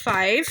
5।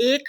1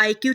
IQ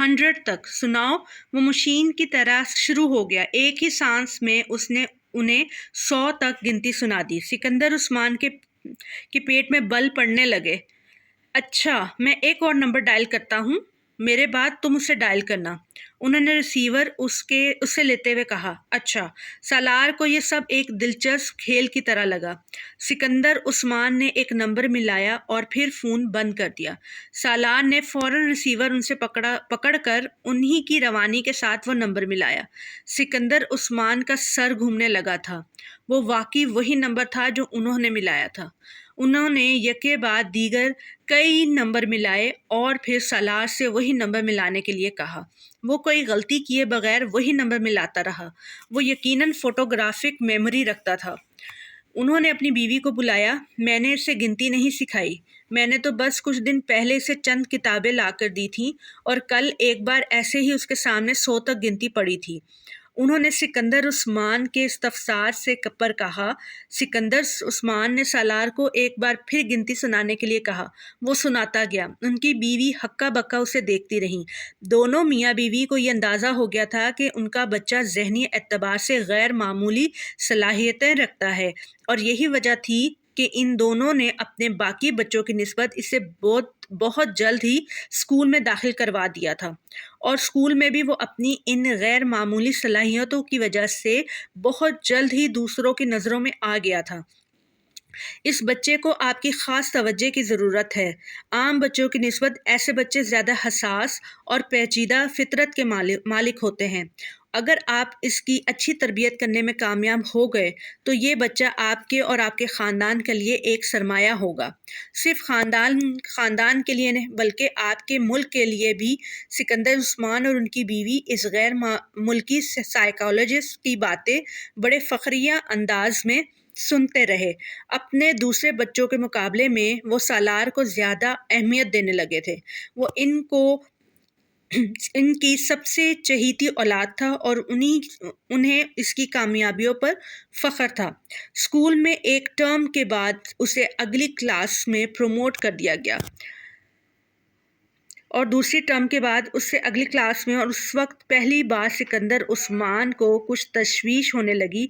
100 تک سناؤ۔ وہ مشین کی طرح شروع ہو گیا، ایک ہی سانس میں اس نے انہیں 100 تک گنتی سنا دی۔ سکندر عثمان کے پیٹ میں بل پڑنے لگے۔ اچھا، میں ایک اور نمبر ڈائل کرتا ہوں، میرے بعد تم اسے ڈائل کرنا۔ انہوں نے ریسیور اسے لیتے ہوئے کہا۔ اچھا۔ سالار کو یہ سب ایک دلچسپ کھیل کی طرح لگا۔ سکندر عثمان نے ایک نمبر ملایا اور پھر فون بند کر دیا۔ سالار نے فوراً ریسیور ان سے پکڑ کر انہی کی روانی کے ساتھ وہ نمبر ملایا۔ سکندر عثمان کا سر گھومنے لگا تھا۔ وہ واقعی وہی نمبر تھا جو انہوں نے ملایا تھا۔ انہوں نے یکے بعد دیگر کئی نمبر ملائے اور پھر سالار سے وہی نمبر ملانے کے لیے کہا۔ وہ کوئی غلطی کیے بغیر وہی نمبر ملاتا رہا۔ وہ یقیناً فوٹوگرافک میموری رکھتا تھا۔ انہوں نے اپنی بیوی کو بلایا۔ میں نے اسے گنتی نہیں سکھائی، میں نے تو بس کچھ دن پہلے اسے چند کتابیں لا کر دی تھیں اور کل ایک بار ایسے ہی اس کے سامنے 100 تک گنتی پڑی تھی۔ انہوں نے سکندر عثمان کے استفسار سے پر کہا۔ سکندر عثمان نے سالار کو ایک بار پھر گنتی سنانے کے لیے کہا۔ وہ سناتا گیا۔ ان کی بیوی ہکا بکا اسے دیکھتی رہی۔ دونوں میاں بیوی کو یہ اندازہ ہو گیا تھا کہ ان کا بچہ ذہنی اعتبار سے غیر معمولی صلاحیتیں رکھتا ہے، اور یہی وجہ تھی کہ ان دونوں نے اپنے باقی بچوں کی نسبت اسے بہت جلد ہی اسکول میں داخل کروا دیا تھا، اور اسکول میں بھی وہ اپنی ان غیر معمولی صلاحیتوں کی وجہ سے بہت جلد ہی دوسروں کی نظروں میں آ گیا تھا۔ اس بچے کو آپ کی خاص توجہ کی ضرورت ہے۔ عام بچوں کی نسبت ایسے بچے زیادہ حساس اور پیچیدہ فطرت کے مالک ہوتے ہیں۔ اگر آپ اس کی اچھی تربیت کرنے میں کامیاب ہو گئے تو یہ بچہ آپ کے اور آپ کے خاندان کے لیے ایک سرمایہ ہوگا۔ صرف خاندان کے لیے نہیں بلکہ آپ کے ملک کے لیے بھی۔ سکندر عثمان اور ان کی بیوی اس غیر ملکی سائیکالوجسٹ کی باتیں بڑے فخریہ انداز میں سنتے رہے۔ اپنے دوسرے بچوں کے مقابلے میں وہ سالار کو زیادہ اہمیت دینے لگے تھے۔ وہ ان کی سب سے چہیتی اولاد تھا اور انہیں اس کی کامیابیوں پر فخر تھا۔ اسکول میں ایک ٹرم کے بعد اسے اگلی کلاس میں پروموٹ کر دیا گیا، اور دوسری ٹرم کے بعد اسے اگلی کلاس میں، اور اس وقت پہلی بار سکندر عثمان کو کچھ تشویش ہونے لگی۔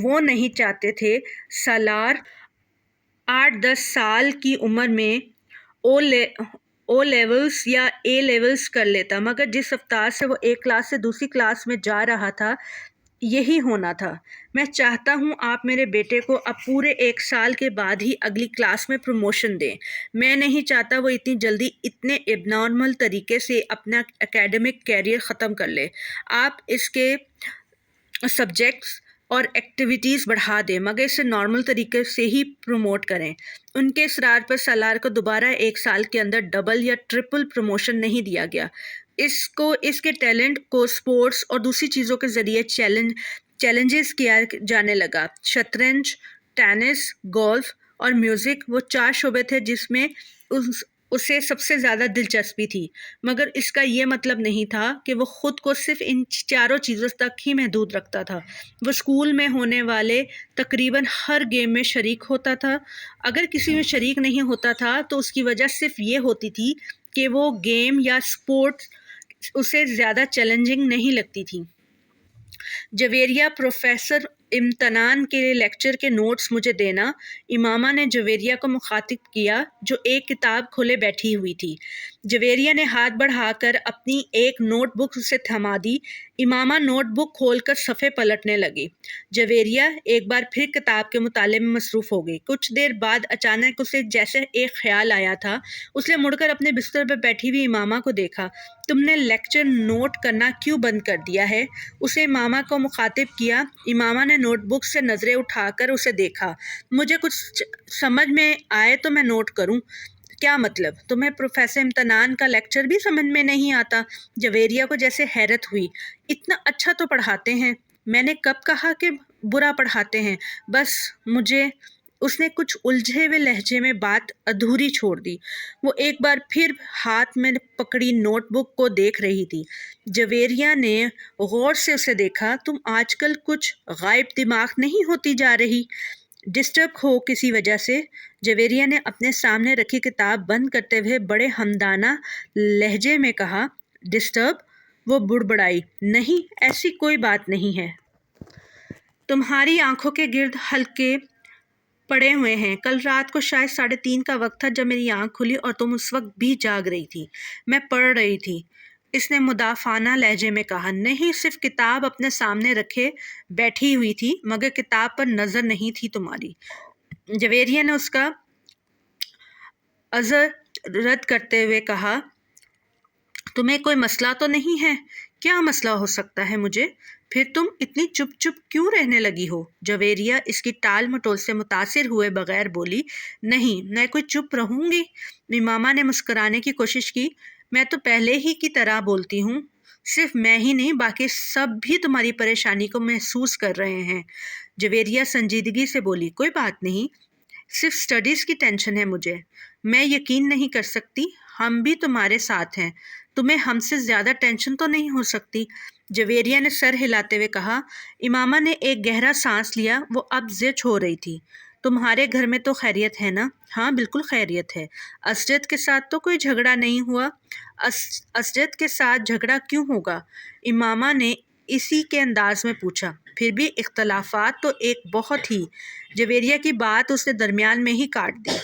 وہ نہیں چاہتے تھے سالار 8-10 سال کی عمر میں او لیولز یا اے لیولز کر لیتا، مگر جس رفتار سے وہ ایک کلاس سے دوسری کلاس میں جا رہا تھا یہی ہونا تھا۔ میں چاہتا ہوں آپ میرے بیٹے کو اب پورے 1 سال کے بعد ہی اگلی کلاس میں پروموشن دیں۔ میں نہیں چاہتا وہ اتنی جلدی اتنے اب نارمل طریقے سے اپنا اکیڈمک کیریئر ختم کر لے۔ آپ اس کے سبجیکٹس اور ایکٹیویٹیز بڑھا دیں، مگر اسے نارمل طریقے سے ہی پروموٹ کریں۔ ان کے اصرار پر سالار کو دوبارہ 1 سال کے اندر ڈبل یا ٹرپل پروموشن نہیں دیا گیا۔ اس کے ٹیلنٹ کو سپورٹس اور دوسری چیزوں کے ذریعے چیلنجز کیا جانے لگا۔ شطرنج، ٹینس، گولف اور میوزک وہ 4 شعبے تھے جس میں اسے سب سے زیادہ دلچسپی تھی، مگر اس کا یہ مطلب نہیں تھا کہ وہ خود کو صرف ان 4 چیزوں تک ہی محدود رکھتا تھا۔ وہ اسکول میں ہونے والے تقریباً ہر گیم میں شریک ہوتا تھا۔ اگر کسی میں شریک نہیں ہوتا تھا تو اس کی وجہ صرف یہ ہوتی تھی کہ وہ گیم یا اسپورٹ اسے زیادہ چیلنجنگ نہیں لگتی تھی۔ جویریہ پروفیسر امتنان کے لیکچر کے نوٹس مجھے دینا۔ امامہ نے جویریہ کو مخاطب کیا جو ایک کتاب کھولے بیٹھی ہوئی تھی۔ جویریہ نے ہاتھ بڑھا کر اپنی ایک نوٹ بک اسے تھما دی۔ امامہ نوٹ بک کھول کر صفحے پلٹنے لگی۔ جویریہ ایک بار پھر کتاب کے مطالعے میں مصروف ہو گئی۔ کچھ دیر بعد اچانک اسے جیسے ایک خیال آیا تھا۔ اس نے مڑ کر اپنے بستر پر بیٹھی ہوئی امامہ کو دیکھا۔ تم نے لیکچر نوٹ کرنا کیوں بند کر دیا ہے؟ اسے امامہ کو مخاطب کیا۔ امامہ نے نوٹ بک سے نظریں اٹھا کر اسے دیکھا۔ مجھے کچھ سمجھ میں آئے تو میں نوٹ کروں۔ کیا مطلب؟ تمہیں پروفیسر امتنان کا لیکچر بھی سمجھ میں نہیں آتا؟ جویریہ کو جیسے حیرت ہوئی۔ اتنا اچھا تو پڑھاتے ہیں، میں نے کب کہا کہ برا پڑھاتے ہیں؟ بس مجھے، اس نے کچھ الجھے ہوئے لہجے میں بات ادھوری چھوڑ دی۔ وہ ایک بار پھر ہاتھ میں پکڑی نوٹ بک کو دیکھ رہی تھی۔ جویریہ نے غور سے اسے دیکھا۔ تم آج کل کچھ غائب دماغ نہیں ہوتی جا رہی؟ ڈسٹرب ہو کسی وجہ سے؟ جویریہ نے اپنے سامنے رکھی کتاب بند کرتے ہوئے بڑے ہمدانہ لہجے میں کہا۔ ڈسٹرب؟ وہ بڑبڑائی۔ نہیں، ایسی کوئی بات نہیں ہے۔ تمہاری آنکھوں کے گرد حلقے پڑے ہوئے ہیں۔ کل رات کو شاید 3:30 کا وقت تھا جب میری آنکھ کھلی اور تم اس وقت بھی جاگ رہی تھی۔ میں پڑھ رہی تھی، اس نے مدافعانہ لہجے میں کہا۔ نہیں، صرف کتاب اپنے سامنے رکھے بیٹھی ہوئی تھی، مگر کتاب پر نظر نہیں تھی تمہاری۔ جویریہ نے اس کا عذر رد کرتے ہوئے کہا، تمہیں کوئی مسئلہ تو نہیں ہے؟ کیا مسئلہ ہو سکتا ہے مجھے؟ پھر تم اتنی چپ چپ کیوں رہنے لگی ہو؟ جویریہ اس کی ٹال مٹول سے متاثر ہوئے بغیر بولی۔ نہیں، میں کوئی چپ رہوں گی؟ امامہ نے مسکرانے کی کوشش کی۔ میں تو پہلے ہی کی طرح بولتی ہوں۔ صرف میں ہی نہیں، باقی سب بھی تمہاری پریشانی کو محسوس کر رہے ہیں۔ جویریہ سنجیدگی سے بولی۔ کوئی بات نہیں، صرف اسٹڈیز کی ٹینشن ہے مجھے۔ میں یقین نہیں کر سکتی، ہم بھی تمہارے ساتھ ہیں، تمہیں ہم سے زیادہ ٹینشن تو نہیں ہو سکتی؟ جویریہ نے سر ہلاتے ہوئے کہا۔ امامہ نے ایک گہرا سانس لیا، وہ اب زچ ہو رہی تھی۔ تمہارے گھر میں تو خیریت ہے نا؟ ہاں، بالکل خیریت ہے۔ اسجد کے ساتھ تو کوئی جھگڑا نہیں ہوا؟ اسجد کے ساتھ جھگڑا کیوں ہوگا؟ امامہ نے اسی کے انداز میں پوچھا۔ پھر بھی اختلافات تو ایک بہت ہی۔ جویریہ کی بات اس نے درمیان میں ہی کاٹ دی۔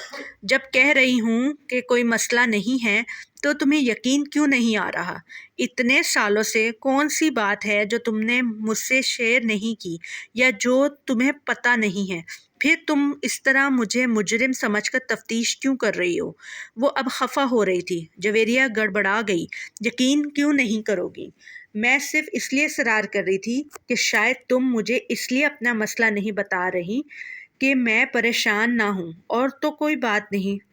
جب کہہ رہی ہوں کہ کوئی مسئلہ نہیں ہے تو تمہیں یقین کیوں نہیں آ رہا؟ اتنے سالوں سے کون سی بات ہے جو تم نے مجھ سے شیئر نہیں کی یا جو تمہیں پتہ نہیں ہے؟ پھر تم اس طرح مجھے مجرم سمجھ کر تفتیش کیوں کر رہی ہو؟ وہ اب خفا ہو رہی تھی۔ جویریہ گڑبڑا گئی۔ یقین کیوں نہیں کرو گی؟ میں صرف اس لیے اصرار کر رہی تھی کہ شاید تم مجھے اس لیے اپنا مسئلہ نہیں بتا رہی کہ میں پریشان نہ ہوں، اور تو کوئی بات نہیں۔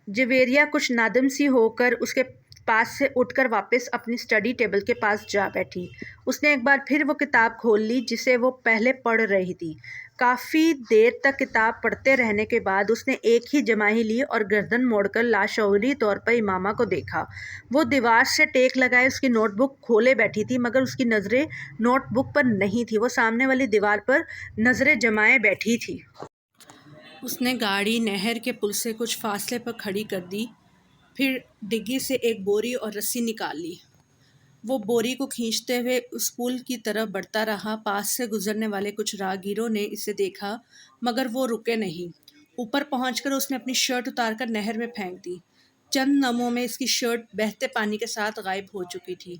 جویریہ کچھ نادم سی ہو کر اس کے پاس سے اٹھ کر واپس اپنی اسٹڈی ٹیبل کے پاس جا بیٹھی۔ اس نے ایک بار پھر وہ کتاب کھول لی جسے وہ پہلے پڑھ رہی تھی۔ کافی دیر تک کتاب پڑھتے رہنے کے بعد اس نے ایک ہی جمائی لی اور گردن موڑ کر لاشعوری طور پر امامہ کو دیکھا۔ وہ دیوار سے ٹیک لگائے اس کی نوٹ بک کھولے بیٹھی تھی، مگر اس کی نظریں نوٹ بک پر نہیں تھی، وہ سامنے والی دیوار پر نظریں جمائے بیٹھی تھی۔ اس نے گاڑی نہر کے پل سے کچھ فاصلے پر کھڑی کر دی، پھر ڈگی سے ایک بوری اور رسی نکال لی۔ وہ بوری کو کھینچتے ہوئے اس پل کی طرف بڑھتا رہا۔ پاس سے گزرنے والے کچھ راہگیروں نے اسے دیکھا، مگر وہ رکے نہیں۔ اوپر پہنچ کر اس نے اپنی شرٹ اتار کر نہر میں پھینک دی۔ چند لمحوں میں اس کی شرٹ بہتے پانی کے ساتھ غائب ہو چکی تھی۔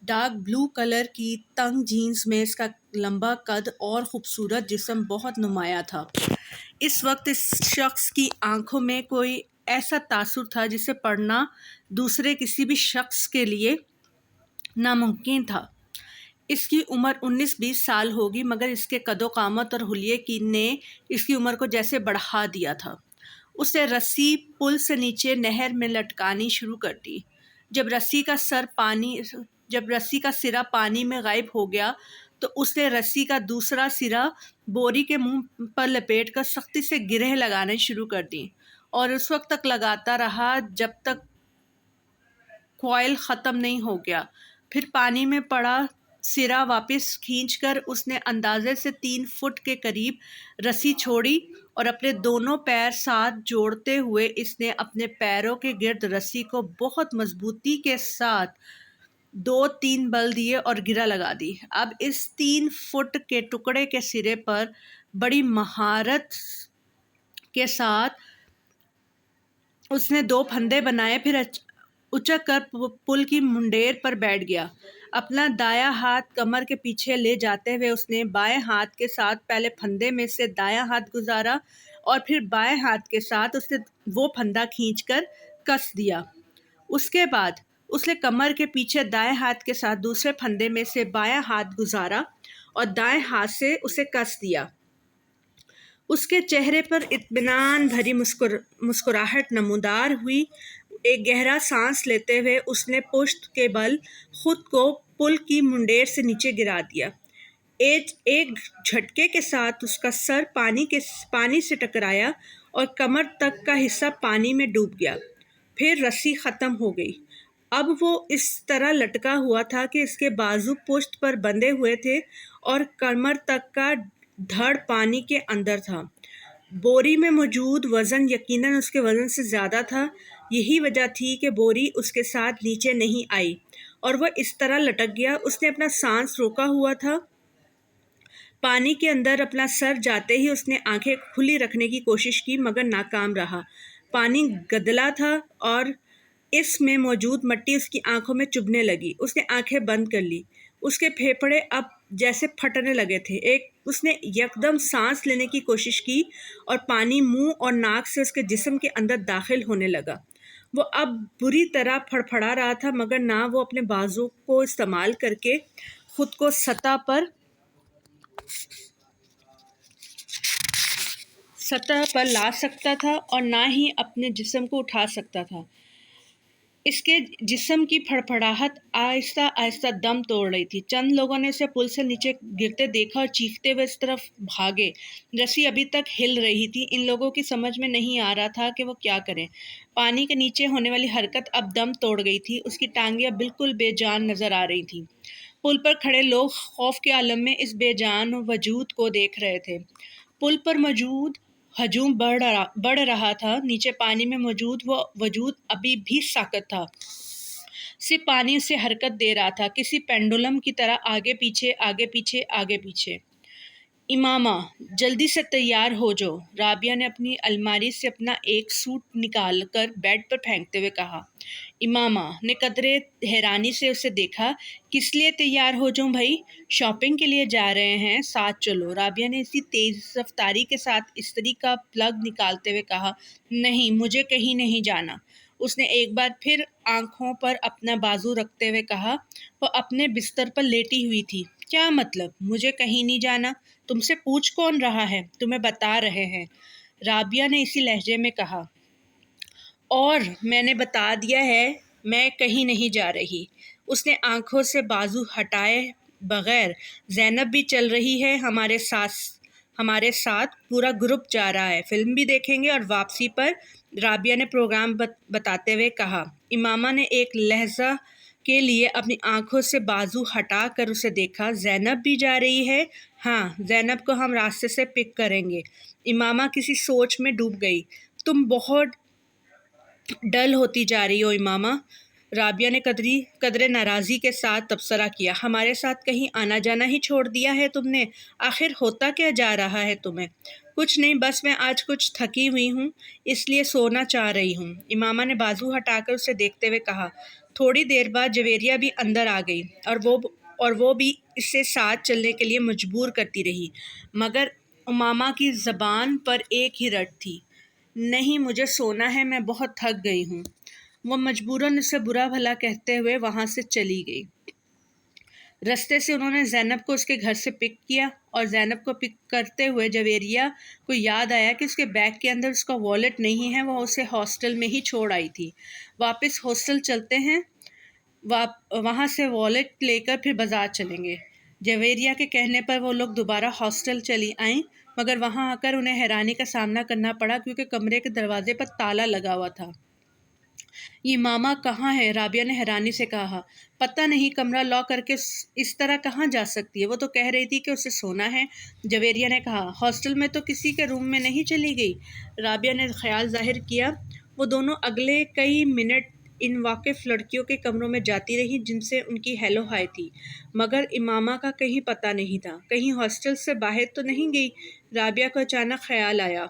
ڈارک بلو کلر کی تنگ جینز میں اس کا لمبا قد اور خوبصورت جسم بہت نمایاں تھا۔ اس وقت اس شخص کی آنکھوں میں کوئی ایسا تاثر تھا جسے پڑھنا دوسرے کسی بھی شخص کے لیے ناممکن تھا۔ اس کی عمر 19-20 سال ہوگی، مگر اس کے قد و قامت اور حلیے نے اس کی عمر کو جیسے بڑھا دیا تھا۔ اس نے رسی پل سے نیچے نہر میں لٹکانی شروع کر دی۔ جب رسی کا سرا پانی میں غائب ہو گیا تو اس نے رسی کا دوسرا سرا بوری کے منہ پر لپیٹ کر سختی سے گرہ لگانے شروع کر دی، اور اس وقت تک لگاتا رہا جب تک کوئل ختم نہیں ہو گیا۔ پھر پانی میں پڑا سرا واپس کھینچ کر اس نے اندازے سے 3 فٹ کے قریب رسی چھوڑی، اور اپنے دونوں پیر ساتھ جوڑتے ہوئے اس نے اپنے پیروں کے گرد رسی کو بہت مضبوطی کے ساتھ 2-3 بل دیے اور گرہ لگا دی۔ اب اس 3 فٹ کے ٹکڑے کے سرے پر بڑی مہارت کے ساتھ اس نے 2 پھندے بنائے، پھر اچک کر پل کی منڈیر پر بیٹھ گیا۔ اپنا دایاں ہاتھ کمر کے پیچھے لے جاتے ہوئے اس نے بائیں ہاتھ کے ساتھ پہلے پھندے میں سے دایاں ہاتھ گزارا، اور پھر بائیں ہاتھ کے ساتھ اس نے وہ پھندا کھینچ کر کس دیا۔ اس کے بعد اس نے کمر کے پیچھے دائیں ہاتھ کے ساتھ دوسرے پھندے میں سے بایاں ہاتھ گزارا اور دائیں ہاتھ سے اسے کس دیا۔ اس کے چہرے پر اطمینان بھری مسکراہٹ نمودار ہوئی۔ ایک گہرا سانس لیتے ہوئے اس نے پشت کے بل خود کو پل کی منڈیر سے نیچے گرا دیا۔ ایک جھٹکے کے ساتھ اس کا سر پانی سے ٹکرایا اور کمر تک کا حصہ پانی میں ڈوب گیا۔ پھر رسی ختم ہو گئی۔ اب وہ اس طرح لٹکا ہوا تھا کہ اس کے بازو پشت پر بندھے ہوئے تھے اور کمر تک کا دھڑ پانی کے اندر تھا۔ بوری میں موجود وزن یقیناً اس کے وزن سے زیادہ تھا۔ یہی وجہ تھی کہ بوری اس کے ساتھ نیچے نہیں آئی اور وہ اس طرح لٹک گیا۔ اس نے اپنا سانس روکا ہوا تھا۔ پانی کے اندر اپنا سر جاتے ہی اس نے آنکھیں کھلی رکھنے کی کوشش کی مگر ناکام رہا۔ پانی گدلا تھا اور اس میں موجود مٹی اس کی آنکھوں میں چبھنے لگی۔ اس نے آنکھیں بند کر لی۔ اس کے پھیپھڑے اب جیسے پھٹنے لگے تھے۔ اس نے یکدم سانس لینے کی کوشش کی اور پانی منہ اور ناک سے اس کے جسم کے اندر داخل ہونے لگا۔ وہ اب بری طرح پھڑپھڑا رہا تھا مگر نہ وہ اپنے بازو کو استعمال کر کے خود کو سطح پر لا سکتا تھا اور نہ ہی اپنے جسم کو اٹھا سکتا تھا۔ اس کے جسم کی پھڑپھڑاہٹ آہستہ آہستہ دم توڑ رہی تھی۔ چند لوگوں نے اسے پل سے نیچے گرتے دیکھا اور چیختے ہوئے اس طرف بھاگے۔ رسی ابھی تک ہل رہی تھی۔ ان لوگوں کی سمجھ میں نہیں آ رہا تھا کہ وہ کیا کریں۔ پانی کے نیچے ہونے والی حرکت اب دم توڑ گئی تھی۔ اس کی ٹانگیں اب بالکل بے جان نظر آ رہی تھیں۔ پل پر کھڑے لوگ خوف کے عالم میں اس بے جان وجود کو دیکھ رہے تھے۔ پل پر موجود ہجوم بڑھ رہا تھا۔ نیچے پانی میں موجود وہ وجود ابھی بھی ساکت تھا۔ صرف پانی اسے حرکت دے رہا تھا، کسی پینڈولم کی طرح آگے پیچھے آگے پیچھے آگے پیچھے۔ امامہ جلدی سے تیار ہو جاؤ، رابعہ نے اپنی الماری سے اپنا ایک سوٹ نکال کر بیڈ پر پھینکتے ہوئے کہا۔ امامہ نے قدرے حیرانی سے اسے دیکھا۔ کس لیے تیار ہو جاؤں بھائی؟ شاپنگ کے لیے جا رہے ہیں، ساتھ چلو، رابعہ نے اسی تیز رفتاری کے ساتھ استری کا پلگ نکالتے ہوئے کہا۔ نہیں، مجھے کہیں نہیں جانا، اس نے ایک بار پھر آنکھوں پر اپنا بازو رکھتے ہوئے کہا۔ وہ اپنے بستر پر لیٹی ہوئی تھی۔ کیا مطلب مجھے کہیں نہیں جانا؟ تم سے پوچھ کون رہا ہے؟ تمہیں بتا رہے ہیں، رابعہ نے اسی لہجے میں کہا۔ اور میں نے بتا دیا ہے میں کہیں نہیں جا رہی۔ اس نے آنکھوں سے بازو ہٹائے بغیر۔ زینب بھی چل رہی ہے ہمارے ساتھ، پورا گروپ جا رہا ہے، فلم بھی دیکھیں گے اور واپسی پر، رابعہ نے پروگرام بتاتے ہوئے کہا۔ امامہ نے ایک لحظہ کے لیے اپنی آنکھوں سے بازو ہٹا کر اسے دیکھا۔ زینب بھی جا رہی ہے؟ ہاں، زینب کو ہم راستے سے پک کریں گے۔ امامہ کسی سوچ میں ڈوب گئی۔ تم بہت ڈل ہوتی جا رہی ہو امامہ، رابعہ نے قدرے ناراضی کے ساتھ تبصرہ کیا۔ ہمارے ساتھ کہیں آنا جانا ہی چھوڑ دیا ہے تم نے؟ آخر ہوتا کیا جا رہا ہے تمہیں؟ کچھ نہیں، بس میں آج کچھ تھکی ہوئی ہوں، اس لیے سونا چاہ رہی ہوں، امامہ نے بازو ہٹا کر اسے دیکھتے ہوئے کہا۔ تھوڑی دیر بعد جویریہ بھی اندر آ گئی اور وہ بھی اسے ساتھ چلنے کے لیے مجبور کرتی رہی مگر امامہ کی زبان پر ایک ہی رٹ تھی۔ نہیں، مجھے سونا ہے، میں بہت تھک گئی ہوں۔ وہ مجبوراً اسے برا بھلا کہتے ہوئے وہاں سے چلی گئی۔ رستے سے انہوں نے زینب کو اس کے گھر سے پک کیا اور زینب کو پک کرتے ہوئے جویریہ کو یاد آیا کہ اس کے بیگ کے اندر اس کا والیٹ نہیں ہے، وہ اسے ہاسٹل میں ہی چھوڑ آئی تھی۔ واپس ہاسٹل چلتے ہیں، وہاں سے والیٹ لے کر پھر بازار چلیں گے۔ جویریہ کے کہنے پر وہ لوگ دوبارہ ہاسٹل چلی آئیں مگر وہاں آ کر انہیں حیرانی کا سامنا کرنا پڑا کیونکہ کمرے کے دروازے پر تالا لگا ہوا تھا۔ یہ امامہ کہاں ہے؟ رابعہ نے حیرانی سے کہا۔ پتہ نہیں، کمرہ لاک کر کے اس طرح کہاں جا سکتی ہے؟ وہ تو کہہ رہی تھی کہ اسے سونا ہے، جویریہ نے کہا۔ ہاسٹل میں تو کسی کے روم میں نہیں چلی گئی؟ رابعہ نے خیال ظاہر کیا۔ وہ دونوں اگلے کئی منٹ ان واقف لڑکیوں کے کمروں میں جاتی رہیں جن سے ان کی ہیلو ہائی تھی مگر امامہ کا کہیں پتہ نہیں تھا۔ کہیں ہاسٹل سے باہر تو نہیں گئی؟ رابعہ کو اچانک خیال آیا۔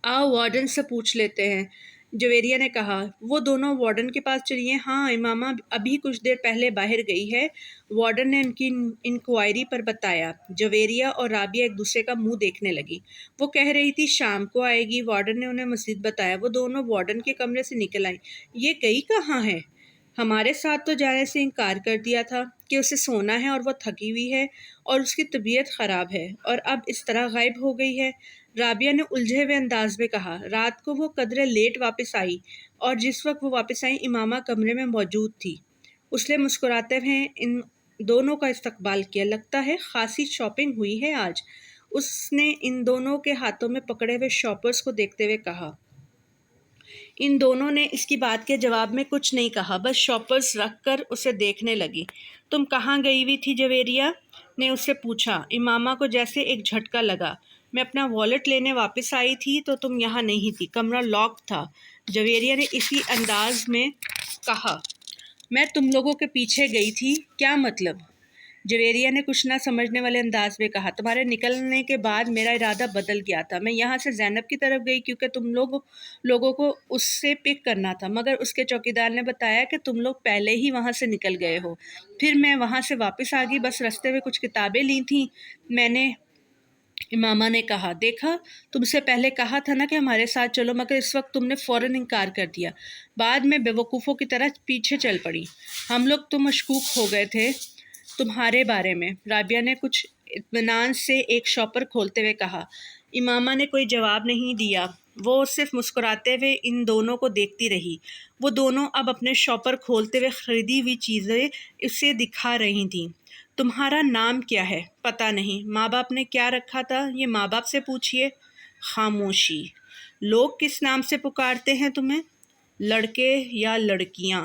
آؤ وارڈن سے پوچھ لیتے ہیں، جویریہ نے کہا۔ وہ دونوں وارڈن کے پاس چلی ہیں۔ ہاں، امامہ ابھی کچھ دیر پہلے باہر گئی ہے، وارڈن نے ان کی انکوائری پر بتایا۔ جویریہ اور رابعہ ایک دوسرے کا منہ دیکھنے لگی۔ وہ کہہ رہی تھی شام کو آئے گی، وارڈن نے انہیں مزید بتایا۔ وہ دونوں وارڈن کے کمرے سے نکل آئیں۔ یہ گئی کہاں ہے؟ ہمارے ساتھ تو جانے سے انکار کر دیا تھا کہ اسے سونا ہے اور وہ تھکی ہوئی ہے اور اس کی طبیعت خراب ہے اور اب اس طرح غائب ہو گئی ہے، رابعہ نے الجھے ہوئے انداز میں کہا۔ رات کو وہ قدرے لیٹ واپس آئی اور جس وقت وہ واپس آئی امامہ کمرے میں موجود تھی۔ اس نے مسکراتے ہوئے ان دونوں کا استقبال کیا۔ لگتا ہے خاصی شاپنگ ہوئی ہے آج، اس نے ان دونوں کے ہاتھوں میں پکڑے ہوئے شاپرز کو دیکھتے ہوئے کہا۔ ان دونوں نے اس کی بات کے جواب میں کچھ نہیں کہا، بس شاپرز رکھ کر اسے دیکھنے لگی۔ تم کہاں گئی ہوئی تھی؟ جویریہ نے اس سے پوچھا۔ امامہ کو جیسے ایک جھٹکا لگا۔ میں اپنا والٹ لینے واپس آئی تھی تو تم یہاں نہیں تھی، کمرہ لاک تھا۔ جویریہ نے اسی انداز میں کہا۔ میں تم لوگوں کے پیچھے گئی تھی، کیا مطلب؟ جویریہ نے کچھ نہ سمجھنے والے انداز میں کہا۔ تمہارے نکلنے کے بعد میرا ارادہ بدل گیا تھا۔ میں یہاں سے زینب کی طرف گئی کیونکہ تم لوگوں کو اس سے پک کرنا تھا، مگر اس کے چوکیدار نے بتایا کہ تم لوگ پہلے ہی وہاں سے نکل گئے ہو۔ پھر میں وہاں سے واپس آ گئی، بس رستے میں کچھ کتابیں لی تھیں میں نے۔ امامہ نے کہا، دیکھا تم سے پہلے کہا تھا نا کہ ہمارے ساتھ چلو، مگر اس وقت تم نے فوراً انکار کر دیا، بعد میں بے وقوفوں کی طرح پیچھے چل پڑی۔ ہم لوگ تو مشکوک ہو گئے تھے تمہارے بارے میں، رابعہ نے کچھ اطمینان سے ایک شاپر کھولتے ہوئے کہا۔ امامہ نے کوئی جواب نہیں دیا، وہ صرف مسکراتے ہوئے ان دونوں کو دیکھتی رہی۔ وہ دونوں اب اپنے شاپر کھولتے ہوئے خریدی ہوئی چیزیں اسے دکھا رہی تھیں۔ تمہارا نام کیا ہے؟ پتہ نہیں۔ ماں باپ نے کیا رکھا تھا؟ یہ ماں باپ سے پوچھئے۔ خاموشی۔ لوگ کس نام سے پکارتے ہیں تمہیں؟ لڑکے یا لڑکیاں؟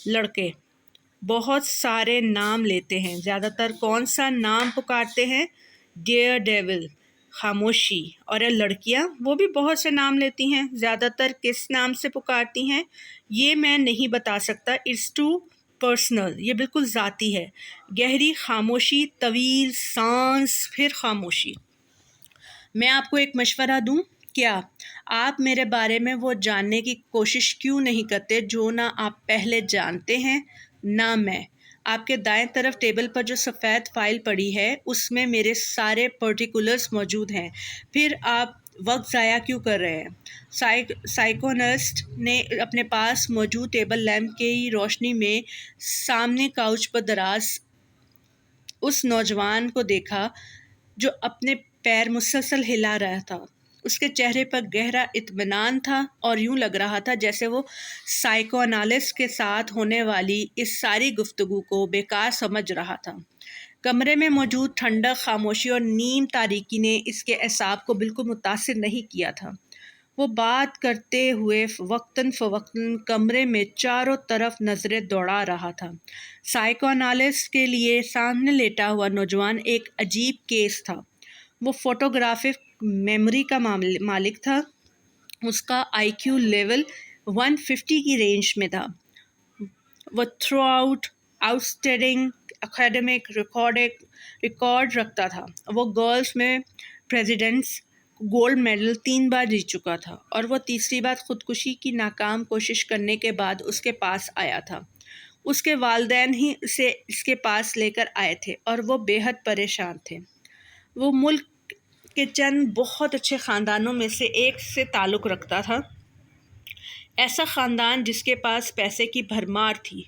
لڑکے۔ بہت سارے نام لیتے ہیں، زیادہ تر کون سا نام پکارتے ہیں؟ Dear devil. خاموشی۔ اور لڑکیاں؟ وہ بھی بہت سے نام لیتی ہیں، زیادہ تر کس نام سے پکارتی ہیں؟ یہ میں نہیں بتا سکتا، اٹس ٹو پرسنل، یہ بالکل ذاتی ہے۔ گہری خاموشی، طویل سانس، پھر خاموشی۔ میں آپ کو ایک مشورہ دوں؟ کیا؟ آپ میرے بارے میں وہ جاننے کی کوشش کیوں نہیں کرتے جو نہ آپ پہلے جانتے ہیں نہ میں؟ آپ کے دائیں طرف ٹیبل پر جو سفید فائل پڑی ہے اس میں میرے سارے پرٹیکولرز موجود ہیں، پھر آپ وقت ضائع کیوں کر رہے ہیں؟ سائیکونسٹ نے اپنے پاس موجود ٹیبل لیمپ کی روشنی میں سامنے کاؤچ پر دراز اس نوجوان کو دیکھا جو اپنے پیر مسلسل ہلا رہا تھا۔ اس کے چہرے پر گہرا اطمینان تھا اور یوں لگ رہا تھا جیسے وہ سائیکو انالسٹ کے ساتھ ہونے والی اس ساری گفتگو کو بیکار سمجھ رہا تھا۔ کمرے میں موجود ٹھنڈک، خاموشی اور نیم تاریکی نے اس کے اعصاب کو بالکل متاثر نہیں کیا تھا۔ وہ بات کرتے ہوئے وقتاً فوقتاً کمرے میں چاروں طرف نظریں دوڑا رہا تھا۔ سائیکو انالسٹ کے لیے سامنے لیٹا ہوا نوجوان ایک عجیب کیس تھا۔ وہ فوٹوگرافک میموری کا مالک تھا۔ اس کا آئی کیو لیول 150 کی رینج میں تھا۔ وہ through out standing academic record رکھتا تھا۔ وہ گولف میں پریزیڈنٹس گولڈ میڈل 3 بار جیت چکا تھا، اور وہ تیسری بار خودکشی کی ناکام کوشش کرنے کے بعد اس کے پاس آیا تھا۔ اس کے والدین ہی اسے اس کے پاس لے کر آئے تھے اور وہ بے حد پریشان تھے۔ وہ ملک کے چند بہت اچھے خاندانوں میں سے ایک سے تعلق رکھتا تھا، ایسا خاندان جس کے پاس پیسے کی بھرمار تھی۔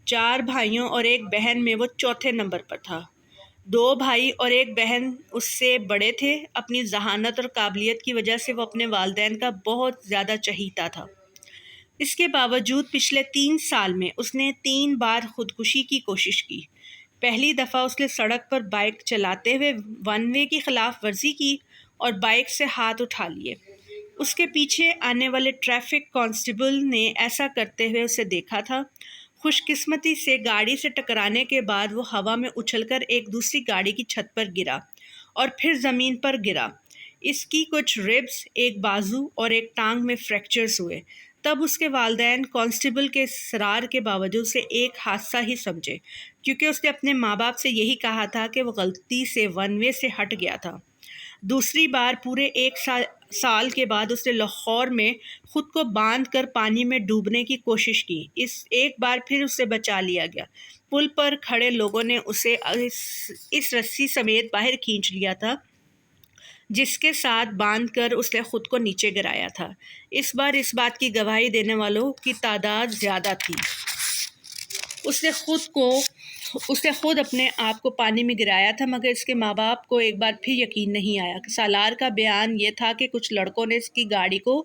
4 بھائیوں اور ایک بہن میں وہ چوتھے نمبر پر تھا۔ 2 بھائی اور ایک بہن اس سے بڑے تھے۔ اپنی ذہانت اور قابلیت کی وجہ سے وہ اپنے والدین کا بہت زیادہ چہیتا تھا۔ اس کے باوجود پچھلے 3 سال میں اس نے 3 بار خودکشی کی کوشش کی۔ پہلی دفعہ اس نے سڑک پر بائیک چلاتے ہوئے ون وے کی خلاف ورزی کی اور بائیک سے ہاتھ اٹھا لیے۔ اس کے پیچھے آنے والے ٹریفک کانسٹیبل نے ایسا کرتے ہوئے اسے دیکھا تھا۔ خوش قسمتی سے گاڑی سے ٹکرانے کے بعد وہ ہوا میں اچھل کر ایک دوسری گاڑی کی چھت پر گرا اور پھر زمین پر گرا۔ اس کی کچھ ربس، ایک بازو اور ایک ٹانگ میں فریکچرز ہوئے۔ تب اس کے والدین کانسٹیبل کے اصرار کے باوجود اسے ایک حادثہ ہی سمجھے، کیونکہ اس نے اپنے ماں باپ سے یہی کہا تھا کہ وہ غلطی سے ون وے سے ہٹ گیا تھا۔ دوسری بار پورے 1 سال کے بعد اس نے لاہور میں خود کو باندھ کر پانی میں ڈوبنے کی کوشش کی۔ ایک بار پھر اسے بچا لیا گیا۔ پل پر کھڑے لوگوں نے اسے اس رسی سمیت باہر کھینچ لیا تھا جس کے ساتھ باندھ کر اس نے خود کو نیچے گرایا تھا۔ اس بار اس بات کی گواہی دینے والوں کی تعداد زیادہ تھی۔ اس نے خود اپنے آپ کو پانی میں گرایا تھا، مگر اس کے ماں باپ کو ایک بار پھر یقین نہیں آیا۔ سالار کا بیان یہ تھا کہ کچھ لڑکوں نے اس کی گاڑی کو